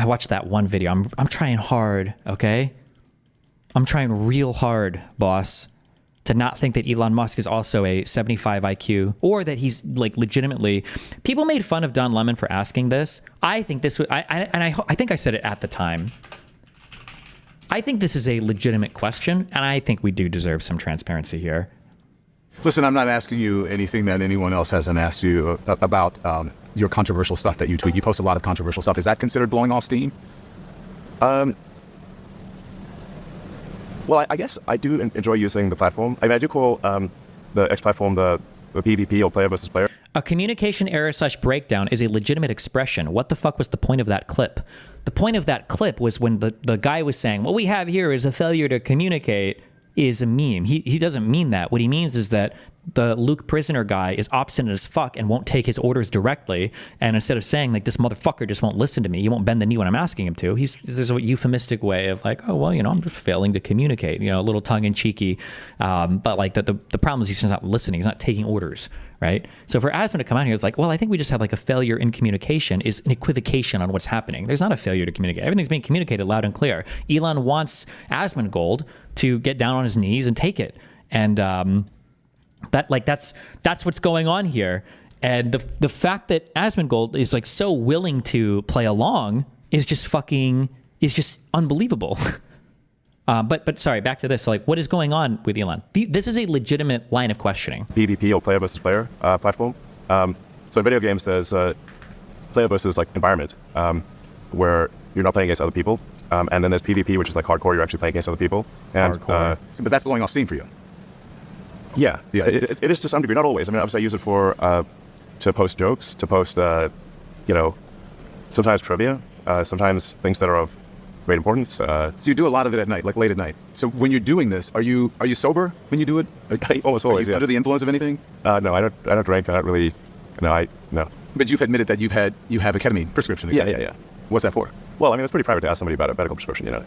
[SPEAKER 1] watched that one video. I'm trying hard, okay? I'm trying real hard, boss, to not think that Elon Musk is also a 75 IQ or that he's like legitimately. People made fun of Don Lemon for asking this. I think this was, I think I said it at the time. I think this is a legitimate question, and I think we do deserve some transparency here.
[SPEAKER 14] Listen, I'm not asking you anything that anyone else hasn't asked you about your controversial stuff that you tweet. You post a lot of controversial stuff. Is that considered blowing off steam?
[SPEAKER 15] Well, I guess I do enjoy using the platform. I mean, I do call the X platform the PvP or player versus player.
[SPEAKER 1] A communication error/breakdown is a legitimate expression. What the fuck was the point of that clip? The point of that clip was when the guy was saying, what we have here is a failure to communicate is a meme. He doesn't mean that. What he means is that the Luke Prisoner guy is obstinate as fuck and won't take his orders directly. And instead of saying like, this motherfucker just won't listen to me, he won't bend the knee when I'm asking him to, this is a euphemistic way of like, oh, well, I'm just failing to communicate, a little tongue in cheeky. But like the problem is he's just not listening. He's not taking orders, right? So for Asmon to come out here, it's like, well, I think we just had like a failure in communication is an equivocation on what's happening. There's not a failure to communicate. Everything's being communicated loud and clear. Elon wants AsmonGold to get down on his knees and take it. And, that's what's going on here. And the fact that AsmonGold is like so willing to play along is just unbelievable. But sorry, back to this. Like, what is going on with Elon? This is a legitimate line of questioning.
[SPEAKER 15] PvP or player versus player platform. So in video games, there's player versus like environment, where you're not playing against other people. And then there's PvP, which is like hardcore. You're actually playing against other people. And,
[SPEAKER 14] but that's blowing off steam for you.
[SPEAKER 15] Yeah, it is to some degree, not always. I mean, obviously I use it for to post jokes, to post, sometimes trivia, sometimes things that are of great importance.
[SPEAKER 14] So you do a lot of it at night, like late at night. So when you're doing this, are you sober when you do it?
[SPEAKER 15] Almost always.
[SPEAKER 14] Are you under the influence of anything?
[SPEAKER 15] No, I don't drink. I don't really. No.
[SPEAKER 14] But you've admitted that you have a ketamine prescription.
[SPEAKER 15] Yeah.
[SPEAKER 14] What's that for?
[SPEAKER 15] Well, I mean, it's pretty private to ask somebody about a medical prescription,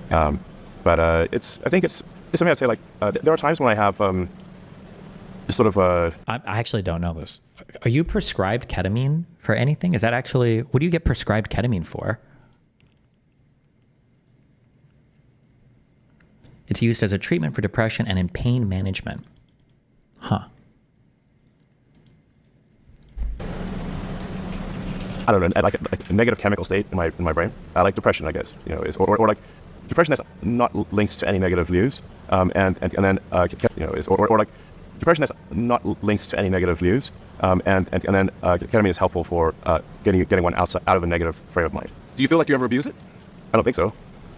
[SPEAKER 15] But I think it's something I'd say like there are times when I have sort of
[SPEAKER 1] I actually don't know this. Are you prescribed ketamine for anything? Is that actually, what do you get prescribed ketamine for? It's used as a treatment for depression and in pain management. Huh.
[SPEAKER 15] I don't know, like a negative chemical state in my brain, like depression, I guess, you know, is or like depression that's not linked to any negative views, and then you know, is or like depression that's not linked to any negative views, and then ketamine is helpful for getting one out of a negative frame of mind.
[SPEAKER 14] Do you feel like you ever abuse it?
[SPEAKER 15] I don't think so.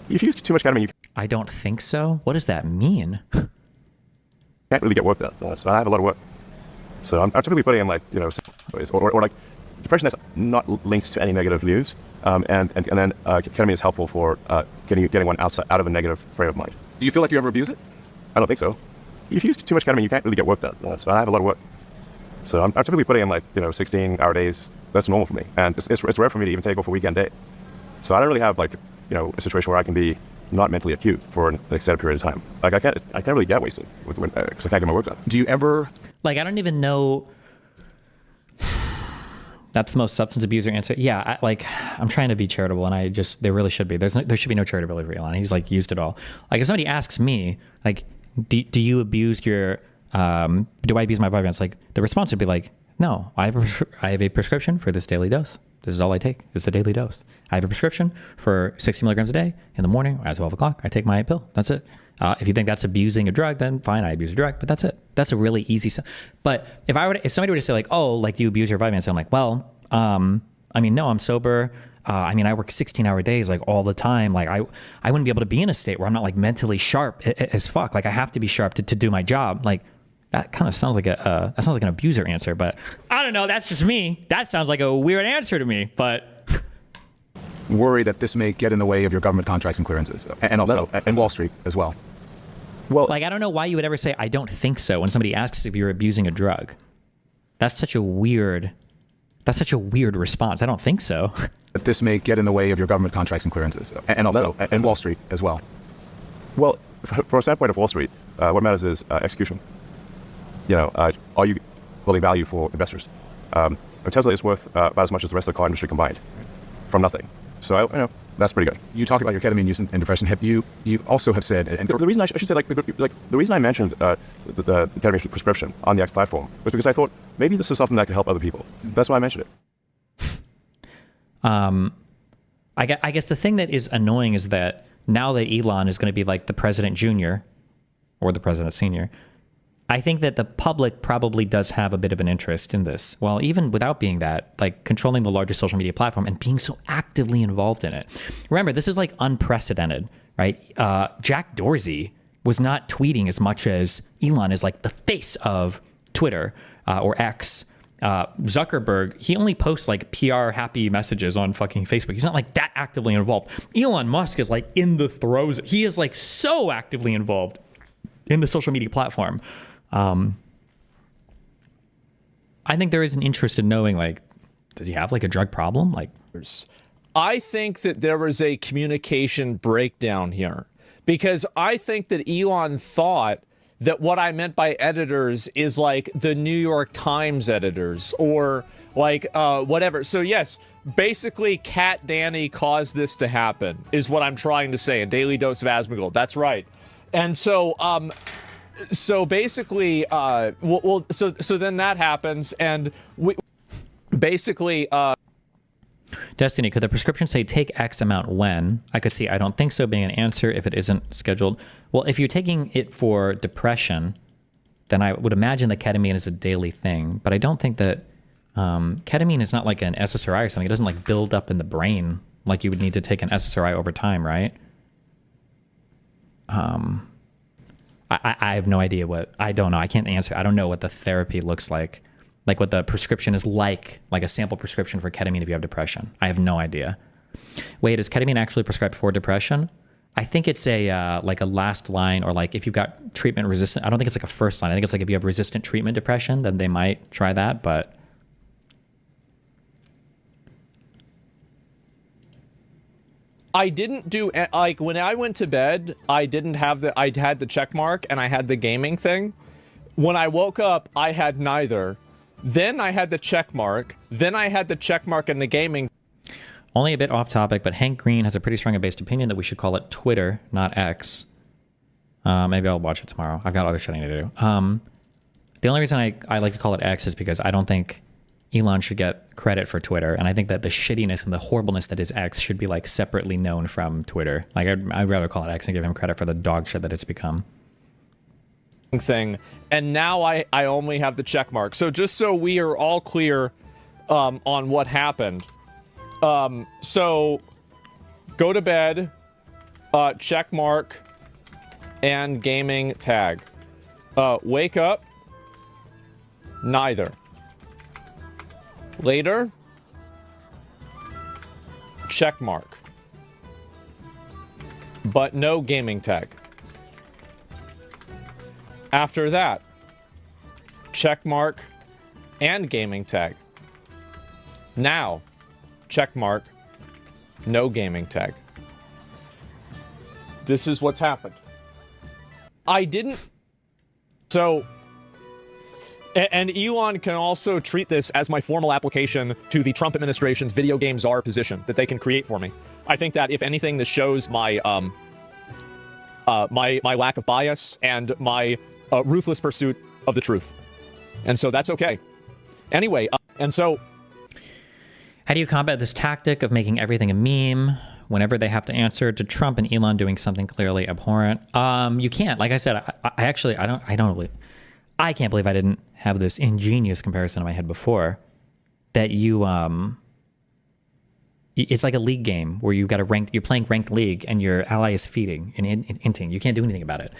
[SPEAKER 15] If you use too much ketamine, you
[SPEAKER 1] I don't think so. What does that mean?
[SPEAKER 15] can't really get work done. So I have a lot of work. So I'm typically putting in like, you know, or like depression that's not linked to any negative views, and then ketamine is helpful for getting one out of a negative frame of mind.
[SPEAKER 14] Do you feel like you ever abuse it?
[SPEAKER 15] I don't think so. If you use too much ketamine, you can't really get work done. So I have a lot of work. So I'm typically putting in like, you know, 16-hour days. That's normal for me, and it's rare for me to even take off a weekend day. So I don't really have like, you know, a situation where I can be not mentally acute for an extended period of time. Like I can't really get wasted because I can't get my work done.
[SPEAKER 14] Do you ever?
[SPEAKER 1] Like, I don't even know. That's the most substance abuser answer. Yeah, I'm trying to be charitable, and there really should be. There should be no charitability for Elon. He's like used it all. Like, if somebody asks me, like, do you abuse your, do I abuse my vitamins? Like, the response would be like, no, I have a prescription for this daily dose. This is all I take. It's a daily dose. I have a prescription for 60 milligrams a day. In the morning at 12 o'clock, I take my pill. That's it. If you think that's abusing a drug, then fine, I abuse a drug, but that's it. That's a really easy. But if somebody were to say like, oh, like, do you abuse your vitamins? I'm like, well, I mean, no, I'm sober. I mean, I work 16-hour days like all the time. Like I wouldn't be able to be in a state where I'm not like mentally sharp as fuck. Like I have to be sharp to do my job. Like that kind of sounds like an abuser answer, but I don't know. That's just me. That sounds like a weird answer to me, but.
[SPEAKER 14] Worry that this may get in the way of your government contracts and clearances, and also and Wall Street as well.
[SPEAKER 1] Well, like, I don't know why you would ever say I don't think so when somebody asks if you're abusing a drug. That's such a weird response. I don't think so.
[SPEAKER 14] That this may get in the way of your government contracts and clearances, and also and Wall Street as well.
[SPEAKER 15] Well, from a standpoint of Wall Street, what matters is execution. You know, are you building value for investors? Tesla is worth about as much as the rest of the car industry combined, from nothing. So, you know, that's pretty good.
[SPEAKER 14] You talk about your ketamine use and depression. You also have said, and
[SPEAKER 15] the reason I should say, like the reason I mentioned the ketamine prescription on the X platform was because I thought maybe this is something that could help other people. That's why I mentioned it.
[SPEAKER 1] I guess the thing that is annoying is that now that Elon is going to be like the president junior or the president senior, I think that the public probably does have a bit of an interest in this. Well, even without being that, like controlling the largest social media platform and being so actively involved in it. Remember, this is like unprecedented, right? Jack Dorsey was not tweeting as much as Elon is like the face of Twitter or X. Zuckerberg, he only posts like PR happy messages on fucking Facebook. He's not like that actively involved. Elon Musk is like in the throes. He is like so actively involved in the social media platform. I think there is an interest in knowing, like, does he have like a drug problem? Like,
[SPEAKER 5] I think that there was a communication breakdown here because I think that Elon thought that what I meant by editors is like the New York Times editors or like whatever. So yes, basically Cat Danny caused this to happen is what I'm trying to say. A daily dose of AsmonGold. That's right. And so so basically, so then that happens, and we basically.
[SPEAKER 1] Destiny, could the prescription say take X amount when? I could see I don't think so being an answer if it isn't scheduled. Well, if you're taking it for depression, then I would imagine that ketamine is a daily thing. But I don't think that ketamine is not like an SSRI or something. It doesn't like build up in the brain like you would need to take an SSRI over time, right? I have no idea I don't know. I can't answer. I don't know what the therapy looks like what the prescription is like a sample prescription for ketamine if you have depression. I have no idea. Wait, is ketamine actually prescribed for depression? I think it's a like a last line or like if you've got treatment resistant. I don't think it's like a first line. I think it's like if you have resistant treatment depression, then they might try that, but.
[SPEAKER 5] I didn't do, like, when I went to bed, I had the check mark and I had the gaming thing. When I woke up, I had neither. Then I had the check mark. Then I had the check mark and the gaming.
[SPEAKER 1] Only a bit off topic, but Hank Green has a pretty strong based opinion that we should call it Twitter, not X. Maybe I'll watch it tomorrow. I've got other shit I need to do. The only reason I like to call it X is because I don't think Elon should get credit for Twitter, and I think that the shittiness and the horribleness that is X should be like separately known from Twitter. Like I'd rather call it X and give him credit for the dog shit that it's become.
[SPEAKER 5] Thing, and now I only have the check mark. So just so we are all clear on what happened. So go to bed, check mark, and gaming tag. Wake up, neither. Later, check mark, but no gaming tag. After that, check mark and gaming tag. Now, check mark, no gaming tag. This is what's happened. I didn't. So, and Elon can also treat this as my formal application to the Trump administration's video game czar position that they can create for me. I think that if anything, this shows my my lack of bias and my ruthless pursuit of the truth. And so that's okay. Anyway, and so...
[SPEAKER 1] How do you combat this tactic of making everything a meme whenever they have to answer to Trump and Elon doing something clearly abhorrent? You can't. Like I said, I can't believe I didn't have this ingenious comparison in my head before. That you, it's like a league game where you've got you're playing ranked league and your ally is feeding and inting. You can't do anything about it.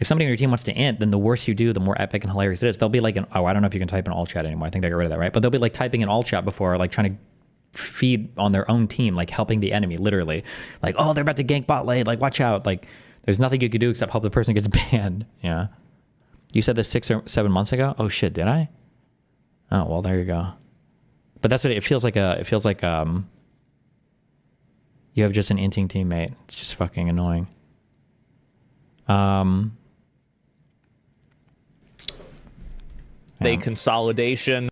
[SPEAKER 1] If somebody on your team wants to int, then the worse you do, the more epic and hilarious it is. They'll be like, I don't know if you can type in all chat anymore. I think they got rid of that, right? But they'll be like typing in all chat before, like trying to feed on their own team, like helping the enemy, literally. Like, oh, they're about to gank bot lane. Like, watch out. Like, there's nothing you could do except hope the person gets banned. Yeah. You said this 6 or 7 months ago? Oh shit, did I? Oh, well, there you go. But that's what it feels like. It feels like you have just an inting teammate. It's just fucking annoying.
[SPEAKER 5] A consolidation.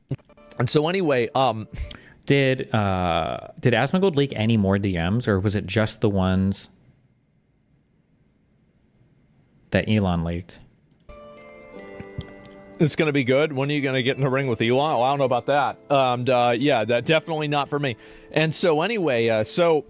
[SPEAKER 5] And so anyway,
[SPEAKER 1] did AsmonGold leak any more DMs, or was it just the ones that Elon leaked?
[SPEAKER 5] It's going to be good. When are you going to get in the ring with Elon? Oh, I don't know about that. Yeah, that definitely not for me. And so anyway, so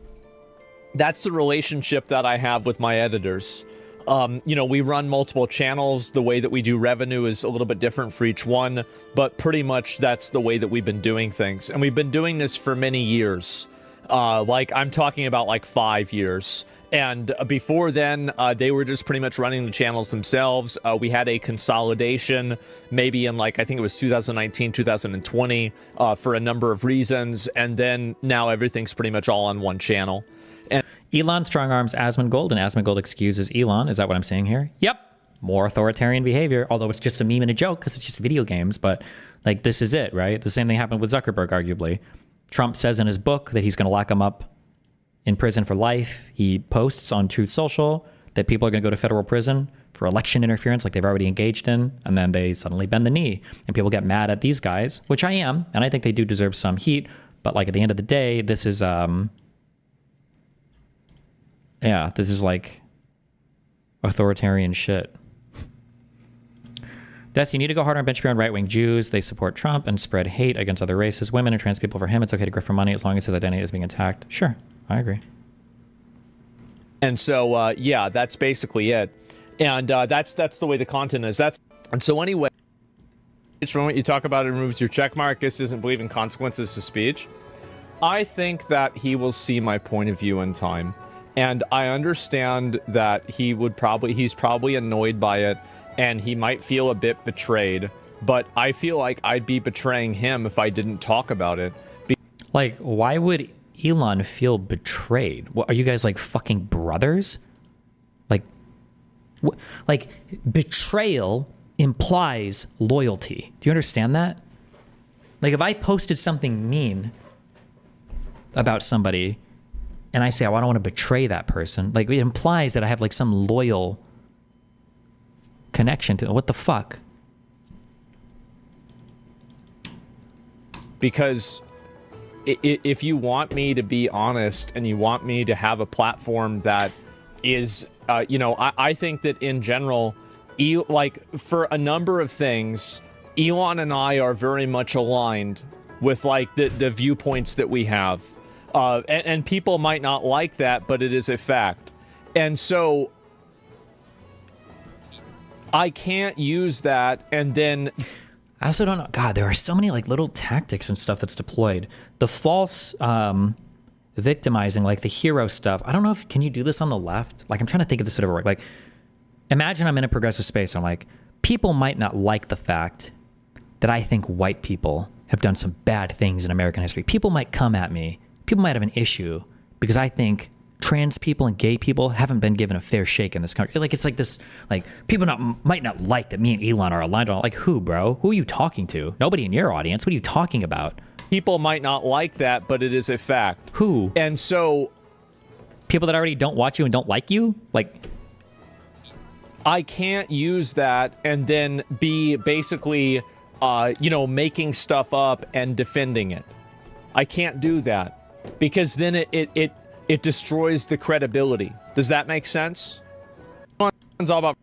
[SPEAKER 5] that's the relationship that I have with my editors. You know, we run multiple channels. The way that we do revenue is a little bit different for each one, but pretty much that's the way that we've been doing things. And we've been doing this for many years. Like, I'm talking about like 5 years. And before then, they were just pretty much running the channels themselves. We had a consolidation, maybe in like, I think it was 2019, 2020, for a number of reasons. And then now everything's pretty much all on one channel. And
[SPEAKER 1] Elon strong arms AsmonGold, and AsmonGold excuses Elon. Is that what I'm saying here? Yep. More authoritarian behavior, although it's just a meme and a joke because it's just video games. But like, this is it, right? The same thing happened with Zuckerberg, arguably. Trump says in his book that he's going to lock him up in prison for life. He posts on Truth Social that people are going to go to federal prison for election interference like they've already engaged in, and then they suddenly bend the knee. And people get mad at these guys, which I am, and I think they do deserve some heat. But like, at the end of the day, this is... yeah, this is like authoritarian shit. Des, you need to go harder on bench on right-wing Jews. They support Trump and spread hate against other races, women, and trans people. For him, it's okay to grift for money as long as his identity is being attacked. Sure, I agree.
[SPEAKER 5] And so, yeah, that's basically it. And that's the way the content is. And so anyway, each moment you talk about it removes your check mark. This isn't believing consequences to speech. I think that he will see my point of view in time. And I understand that he's probably annoyed by it, and he might feel a bit betrayed, but I feel like I'd be betraying him if I didn't talk about it.
[SPEAKER 1] Like, why would Elon feel betrayed? What, are you guys like fucking brothers? Like betrayal implies loyalty. Do you understand that? Like, if I posted something mean about somebody and I say, oh, I don't want to betray that person, like, it implies that I have like some loyal connection to it. What the fuck?
[SPEAKER 5] Because if you want me to be honest and you want me to have a platform that is, you know, I think that in general, like, for a number of things, Elon and I are very much aligned with like the viewpoints that we have. And people might not like that, but it is a fact. And so I can't use that and then...
[SPEAKER 1] I also don't know. God, there are so many like little tactics and stuff that's deployed. The false victimizing, like the hero stuff. I don't know if, can you do this on the left? Like, I'm trying to think if this would ever work. Like, imagine I'm in a progressive space. I'm like, people might not like the fact that I think white people have done some bad things in American history. People might come at me. People might have an issue because I think trans people and gay people haven't been given a fair shake in this country. Like, it's like this, like, people might not like that me and Elon are aligned on. Like, who, bro? Who are you talking to? Nobody in your audience. What are you talking about?
[SPEAKER 5] People might not like that, but it is a fact.
[SPEAKER 1] Who?
[SPEAKER 5] And so...
[SPEAKER 1] people that already don't watch you and don't like you? Like...
[SPEAKER 5] I can't use that and then be basically, you know, making stuff up and defending it. I can't do that because then it destroys the credibility. Does that make sense? It's all about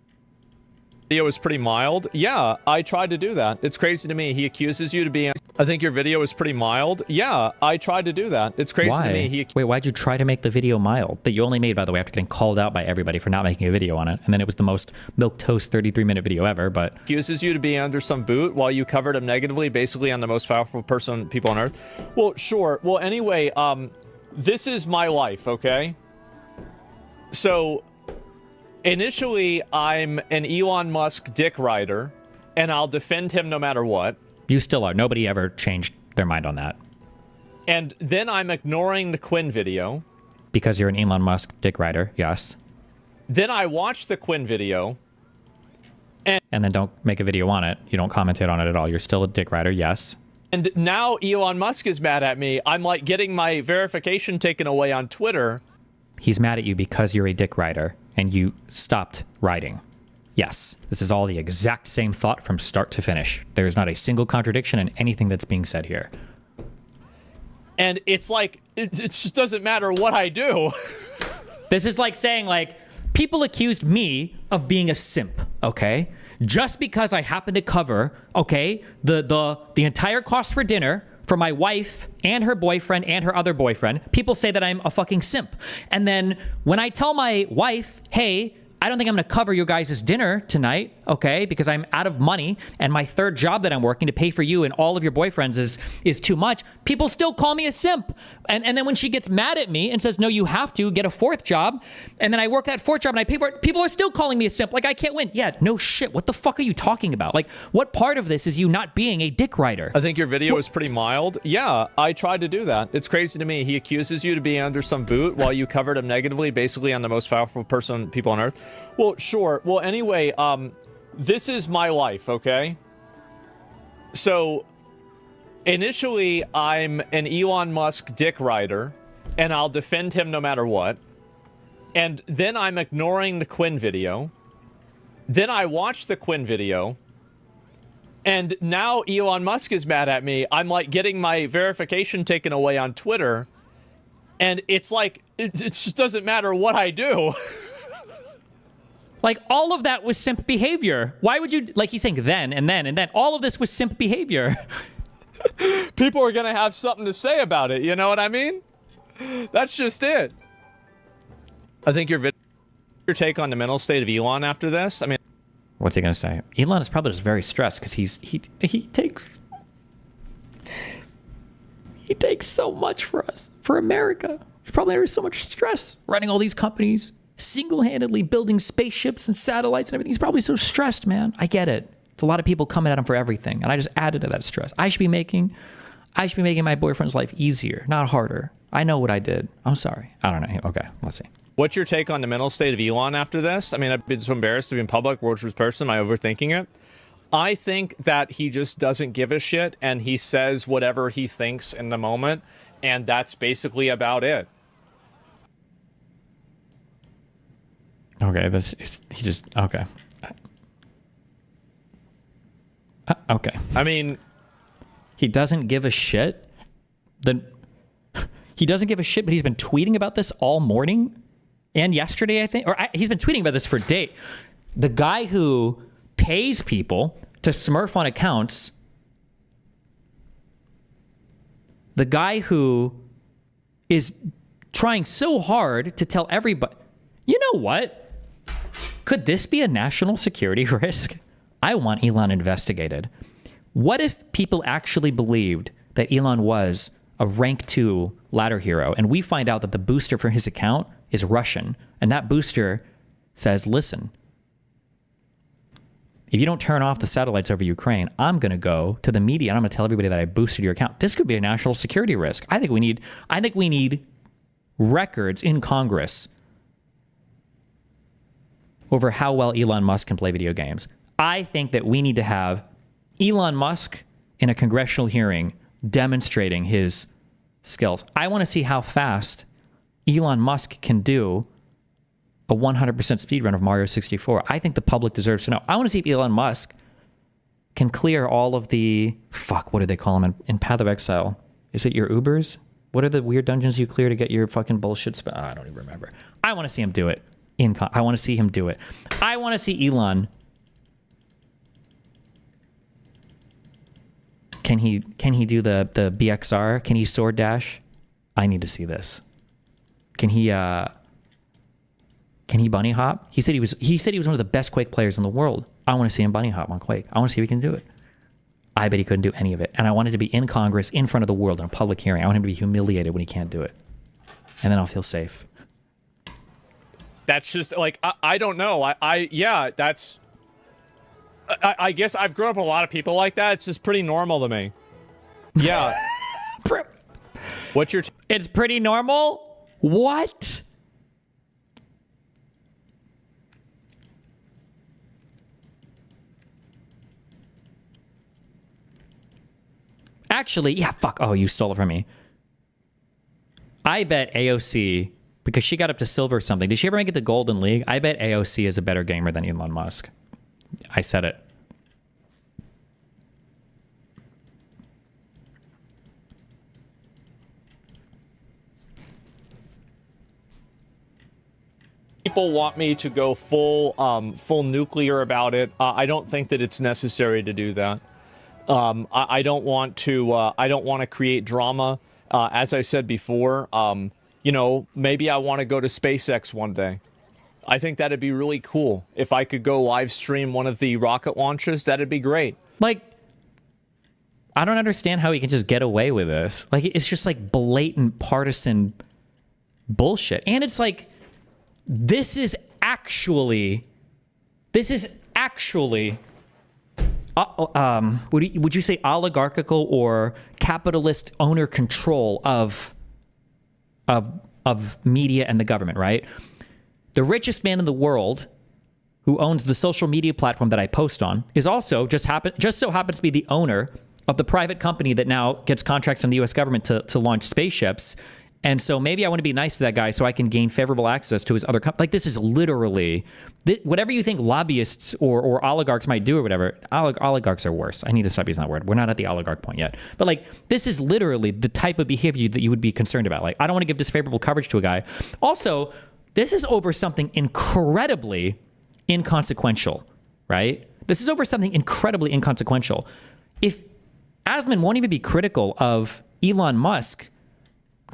[SPEAKER 5] video is pretty mild. Yeah, I tried to do that. It's crazy to me. He accuses you to be... I think your video is pretty mild. Yeah, I tried to do that. It's crazy to me.
[SPEAKER 1] Wait, why'd you try to make the video mild? That you only made, by the way, after getting called out by everybody for not making a video on it. And then it was the most milquetoast 33-minute video ever, but...
[SPEAKER 5] accuses you to be under some boot while you covered him negatively, basically on the most powerful people on Earth. Well, sure. Well, anyway, this is my life, okay? So... initially, I'm an Elon Musk dick rider, and I'll defend him no matter what.
[SPEAKER 1] You still are. Nobody ever changed their mind on that.
[SPEAKER 5] And then I'm ignoring the Quinn video.
[SPEAKER 1] Because you're an Elon Musk dick rider, yes.
[SPEAKER 5] Then I watch the Quinn video.
[SPEAKER 1] And then don't make a video on it. You don't commentate on it at all. You're still a dick rider, yes.
[SPEAKER 5] And now Elon Musk is mad at me. I'm like getting my verification taken away on Twitter.
[SPEAKER 1] He's mad at you because you're a dick rider and you stopped riding. Yes, this is all the exact same thought from start to finish. There is not a single contradiction in anything that's being said here.
[SPEAKER 5] And it's like, it just doesn't matter what I do.
[SPEAKER 1] This is like saying, like, people accused me of being a simp, okay? Just because I happen to cover, okay, the entire cost for dinner for my wife and her boyfriend and her other boyfriend, people say that I'm a fucking simp. And then when I tell my wife, hey, I don't think I'm going to cover your guys' dinner tonight, okay, because I'm out of money and my third job that I'm working to pay for you and all of your boyfriends is too much, people still call me a simp. And then when she gets mad at me and says, no, you have to get a fourth job, and then I work that fourth job and I pay for it, people are still calling me a simp. Like, I can't win. Yeah, no shit. What the fuck are you talking about? Like, what part of this is you not being a dick rider?
[SPEAKER 5] I think your video is pretty mild. Yeah, I tried to do that. It's crazy to me. He accuses you to be under some boot while you covered him negatively, basically on the most powerful people on Earth. Well, sure. Well, anyway, this is my life, okay? So, initially, I'm an Elon Musk dick rider, and I'll defend him no matter what. And then I'm ignoring the Quinn video. Then I watch the Quinn video. And now Elon Musk is mad at me. I'm like getting my verification taken away on Twitter. And it's like, it just doesn't matter what I do.
[SPEAKER 1] Like, all of that was simp behavior. Why would you, like, he's saying then and then and then. All of this was simp behavior.
[SPEAKER 5] People are going to have something to say about it. You know what I mean? That's just it. I think your take on the mental state of Elon after this. I mean,
[SPEAKER 1] what's he going to say? Elon is probably just very stressed because he takes so much for us, for America. He's probably under so much stress running all these companies, single-handedly building spaceships and satellites and everything. He's probably so stressed, man. I get it. It's a lot of people coming at him for everything, and I just added to that stress. I should be making my boyfriend's life easier, not harder. I know what I did. I'm sorry. I don't know. Okay, let's see.
[SPEAKER 5] What's your take on the mental state of Elon after this? I mean, I've been so embarrassed to be in public, world's worst person. Am I overthinking it? I think that he just doesn't give a shit, and he says whatever he thinks in the moment, and that's basically about it.
[SPEAKER 1] Okay, okay. Okay.
[SPEAKER 5] I mean,
[SPEAKER 1] he doesn't give a shit. He doesn't give a shit, but he's been tweeting about this all morning and yesterday, I think. He's been tweeting about this for days. The guy who pays people to smurf on accounts the guy who is trying so hard to tell everybody, you know what? Could this be a national security risk? I want Elon investigated. What if people actually believed that Elon was a rank 2 ladder hero and we find out that the booster for his account is Russian and that booster says, listen, if you don't turn off the satellites over Ukraine, I'm going to go to the media and I'm going to tell everybody that I boosted your account. This could be a national security risk. I think we need records in Congress over how well Elon Musk can play video games. I think that we need to have Elon Musk in a congressional hearing demonstrating his skills. I want to see how fast Elon Musk can do a 100% speed run of Mario 64. I think the public deserves to know. I want to see if Elon Musk can clear all of the... Fuck, what do they call them in Path of Exile? Is it your Ubers? What are the weird dungeons you clear to get your fucking bullshit spell? I don't even remember. I want to see him do it. I want to see him do it. I want to see Elon... Can he do the BXR? Can he sword dash? I need to see this. Can he bunny hop? He said he was one of the best Quake players in the world. I want to see him bunny hop on Quake. I want to see if he can do it. I bet he couldn't do any of it. And I want it to be in Congress, in front of the world, in a public hearing. I want him to be humiliated when he can't do it. And then I'll feel safe.
[SPEAKER 5] That's just like, I don't know. Yeah, that's... I guess I've grown up with a lot of people like that. It's just pretty normal to me. Yeah. What's your...
[SPEAKER 1] It's pretty normal? What? Actually, yeah, fuck. Oh, you stole it from me. I bet AOC, because she got up to silver or something. Did she ever make it to Golden League? I bet AOC is a better gamer than Elon Musk. I said it.
[SPEAKER 5] People want me to go full nuclear about it. I don't think that it's necessary to do that. I don't want to create drama. As I said before, you know, maybe I want to go to SpaceX one day. I think that'd be really cool. If I could go live stream one of the rocket launches, that'd be great.
[SPEAKER 1] Like, I don't understand how he can just get away with this. Like, it's just like blatant partisan bullshit. And it's like, this is actually, would you say oligarchical or capitalist owner control of media and the government, right? The richest man in the world, who owns the social media platform that I post on, is also just so happens to be the owner of the private company that now gets contracts from the U.S. government to launch spaceships. And so maybe I want to be nice to that guy so I can gain favorable access to his other company. Like, this is literally whatever you think lobbyists or oligarchs might do or whatever. Oligarchs are worse. I need to stop using that word. We're not at the oligarch point yet. But like, this is literally the type of behavior that you would be concerned about. Like, I don't want to give disfavorable coverage to a guy. Also, this is over something incredibly inconsequential, right? This is over something incredibly inconsequential. If Asmon won't even be critical of Elon Musk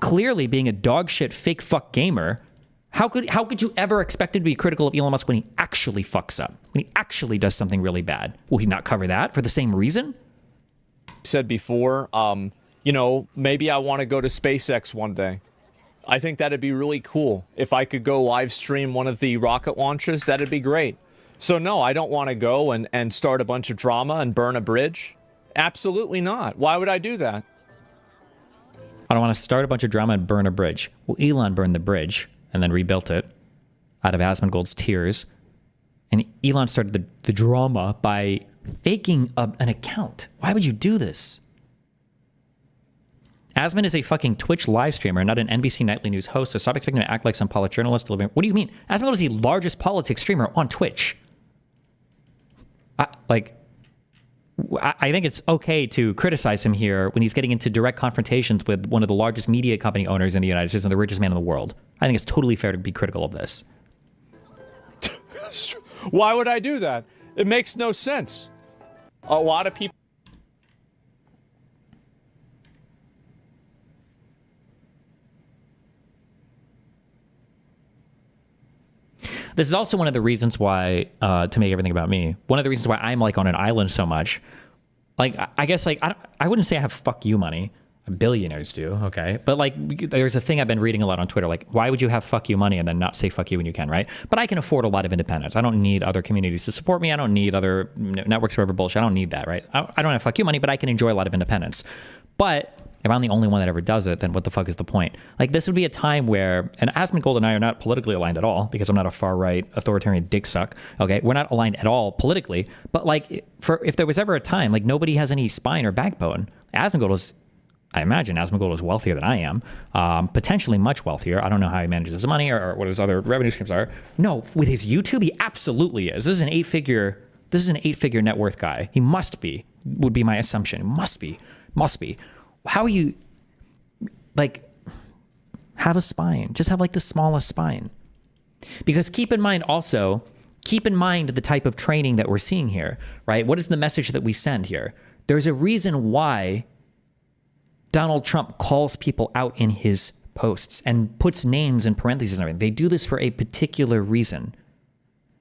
[SPEAKER 1] clearly being a dogshit fake fuck gamer, how could you ever expect him to be critical of Elon Musk when he actually fucks up, when he actually does something really bad? Will he not cover that for the same reason?
[SPEAKER 5] Said before, you know, maybe I want to go to SpaceX one day. I think that'd be really cool. If I could go live stream one of the rocket launches, that'd be great. So no, I don't want to go and start a bunch of drama and burn a bridge. Absolutely not. Why would I do that?
[SPEAKER 1] I don't want to start a bunch of drama and burn a bridge. Well, Elon burned the bridge and then rebuilt it out of AsmonGold's tears. And Elon started the drama by faking an account. Why would you do this? Asmon is a fucking Twitch live streamer, not an NBC Nightly News host, so stop expecting him to act like some journalist living. What do you mean? AsmonGold is the largest politics streamer on Twitch. I think it's okay to criticize him here when he's getting into direct confrontations with one of the largest media company owners in the United States and the richest man in the world. I think it's totally fair to be critical of this.
[SPEAKER 5] Why would I do that? It makes no sense. A lot of people.
[SPEAKER 1] This is also one of the reasons why, to make everything about me, one of the reasons why I'm like on an island so much. Like, I guess, like, I wouldn't say I have fuck you money. Billionaires do, okay? But like, there's a thing I've been reading a lot on Twitter. Like, why would you have fuck you money and then not say fuck you when you can, right? But I can afford a lot of independence. I don't need other communities to support me. I don't need other networks or whatever bullshit. I don't need that, right? I don't have fuck you money, but I can enjoy a lot of independence. But if I'm the only one that ever does it, then what the fuck is the point? Like, this would be a time where, and AsmonGold and I are not politically aligned at all, because I'm not a far-right authoritarian dick suck, okay? We're not aligned at all politically, but like, if there was ever a time, like, nobody has any spine or backbone. AsmonGold is, I imagine AsmonGold is wealthier than I am, potentially much wealthier. I don't know how he manages his money or what his other revenue streams are. No, with his YouTube, he absolutely is. This is an eight-figure net worth guy. He must be, would be my assumption. Must be. How are you, like, have a spine? Just have like the smallest spine. Because keep in mind the type of training that we're seeing here, right? What is the message that we send here? There's a reason why Donald Trump calls people out in his posts and puts names in parentheses and everything. They do this for a particular reason.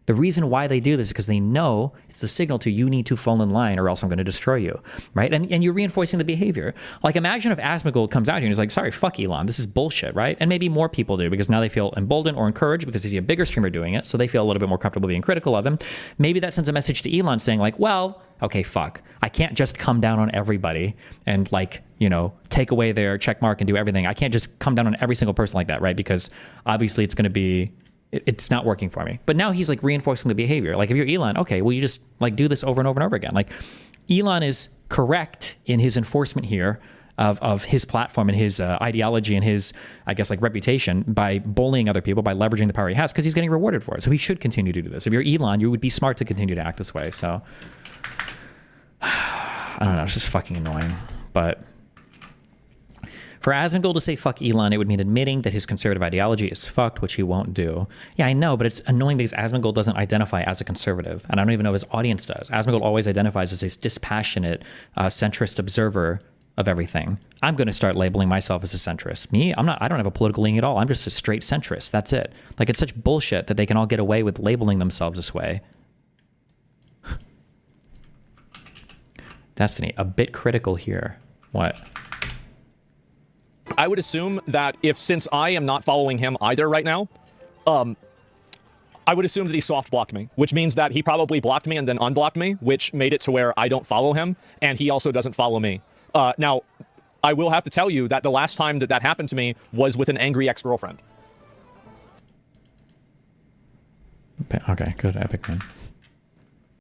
[SPEAKER 1] The reason why they do this is because they know it's a signal to you need to fall in line or else I'm going to destroy you, right? And you're reinforcing the behavior. Like, imagine if AsmonGold comes out here and is like, sorry, fuck Elon, this is bullshit, right? And maybe more people do because now they feel emboldened or encouraged because they see a bigger streamer doing it, so they feel a little bit more comfortable being critical of him. Maybe that sends a message to Elon saying like, well, okay, fuck. I can't just come down on everybody and like, you know, take away their check mark and do everything. I can't just come down on every single person like that, right? Because obviously it's going to be, it's not working for me. But now he's like reinforcing the behavior. Like, if you're Elon, okay, well, you just like do this over and over and over again. Like, Elon is correct in his enforcement here of his platform and his ideology and his, I guess, like reputation by bullying other people, by leveraging the power he has, because he's getting rewarded for it. So he should continue to do this. If you're Elon, you would be smart to continue to act this way. So I don't know. It's just fucking annoying. But for AsmonGold to say fuck Elon, it would mean admitting that his conservative ideology is fucked, which he won't do. Yeah, I know, but it's annoying because AsmonGold doesn't identify as a conservative, and I don't even know if his audience does. AsmonGold always identifies as a dispassionate, centrist observer of everything. I'm going to start labeling myself as a centrist. Me, I don't have a political leaning at all. I'm just a straight centrist. That's it. Like, it's such bullshit that they can all get away with labeling themselves this way. Destiny, a bit critical here. What?
[SPEAKER 5] I would assume that since I am not following him either right now, I would assume that he soft blocked me, which means that he probably blocked me and then unblocked me, which made it to where I don't follow him and he also doesn't follow me. Now, I will have to tell you that the last time that happened to me was with an angry ex-girlfriend.
[SPEAKER 1] Okay, good, epic, man.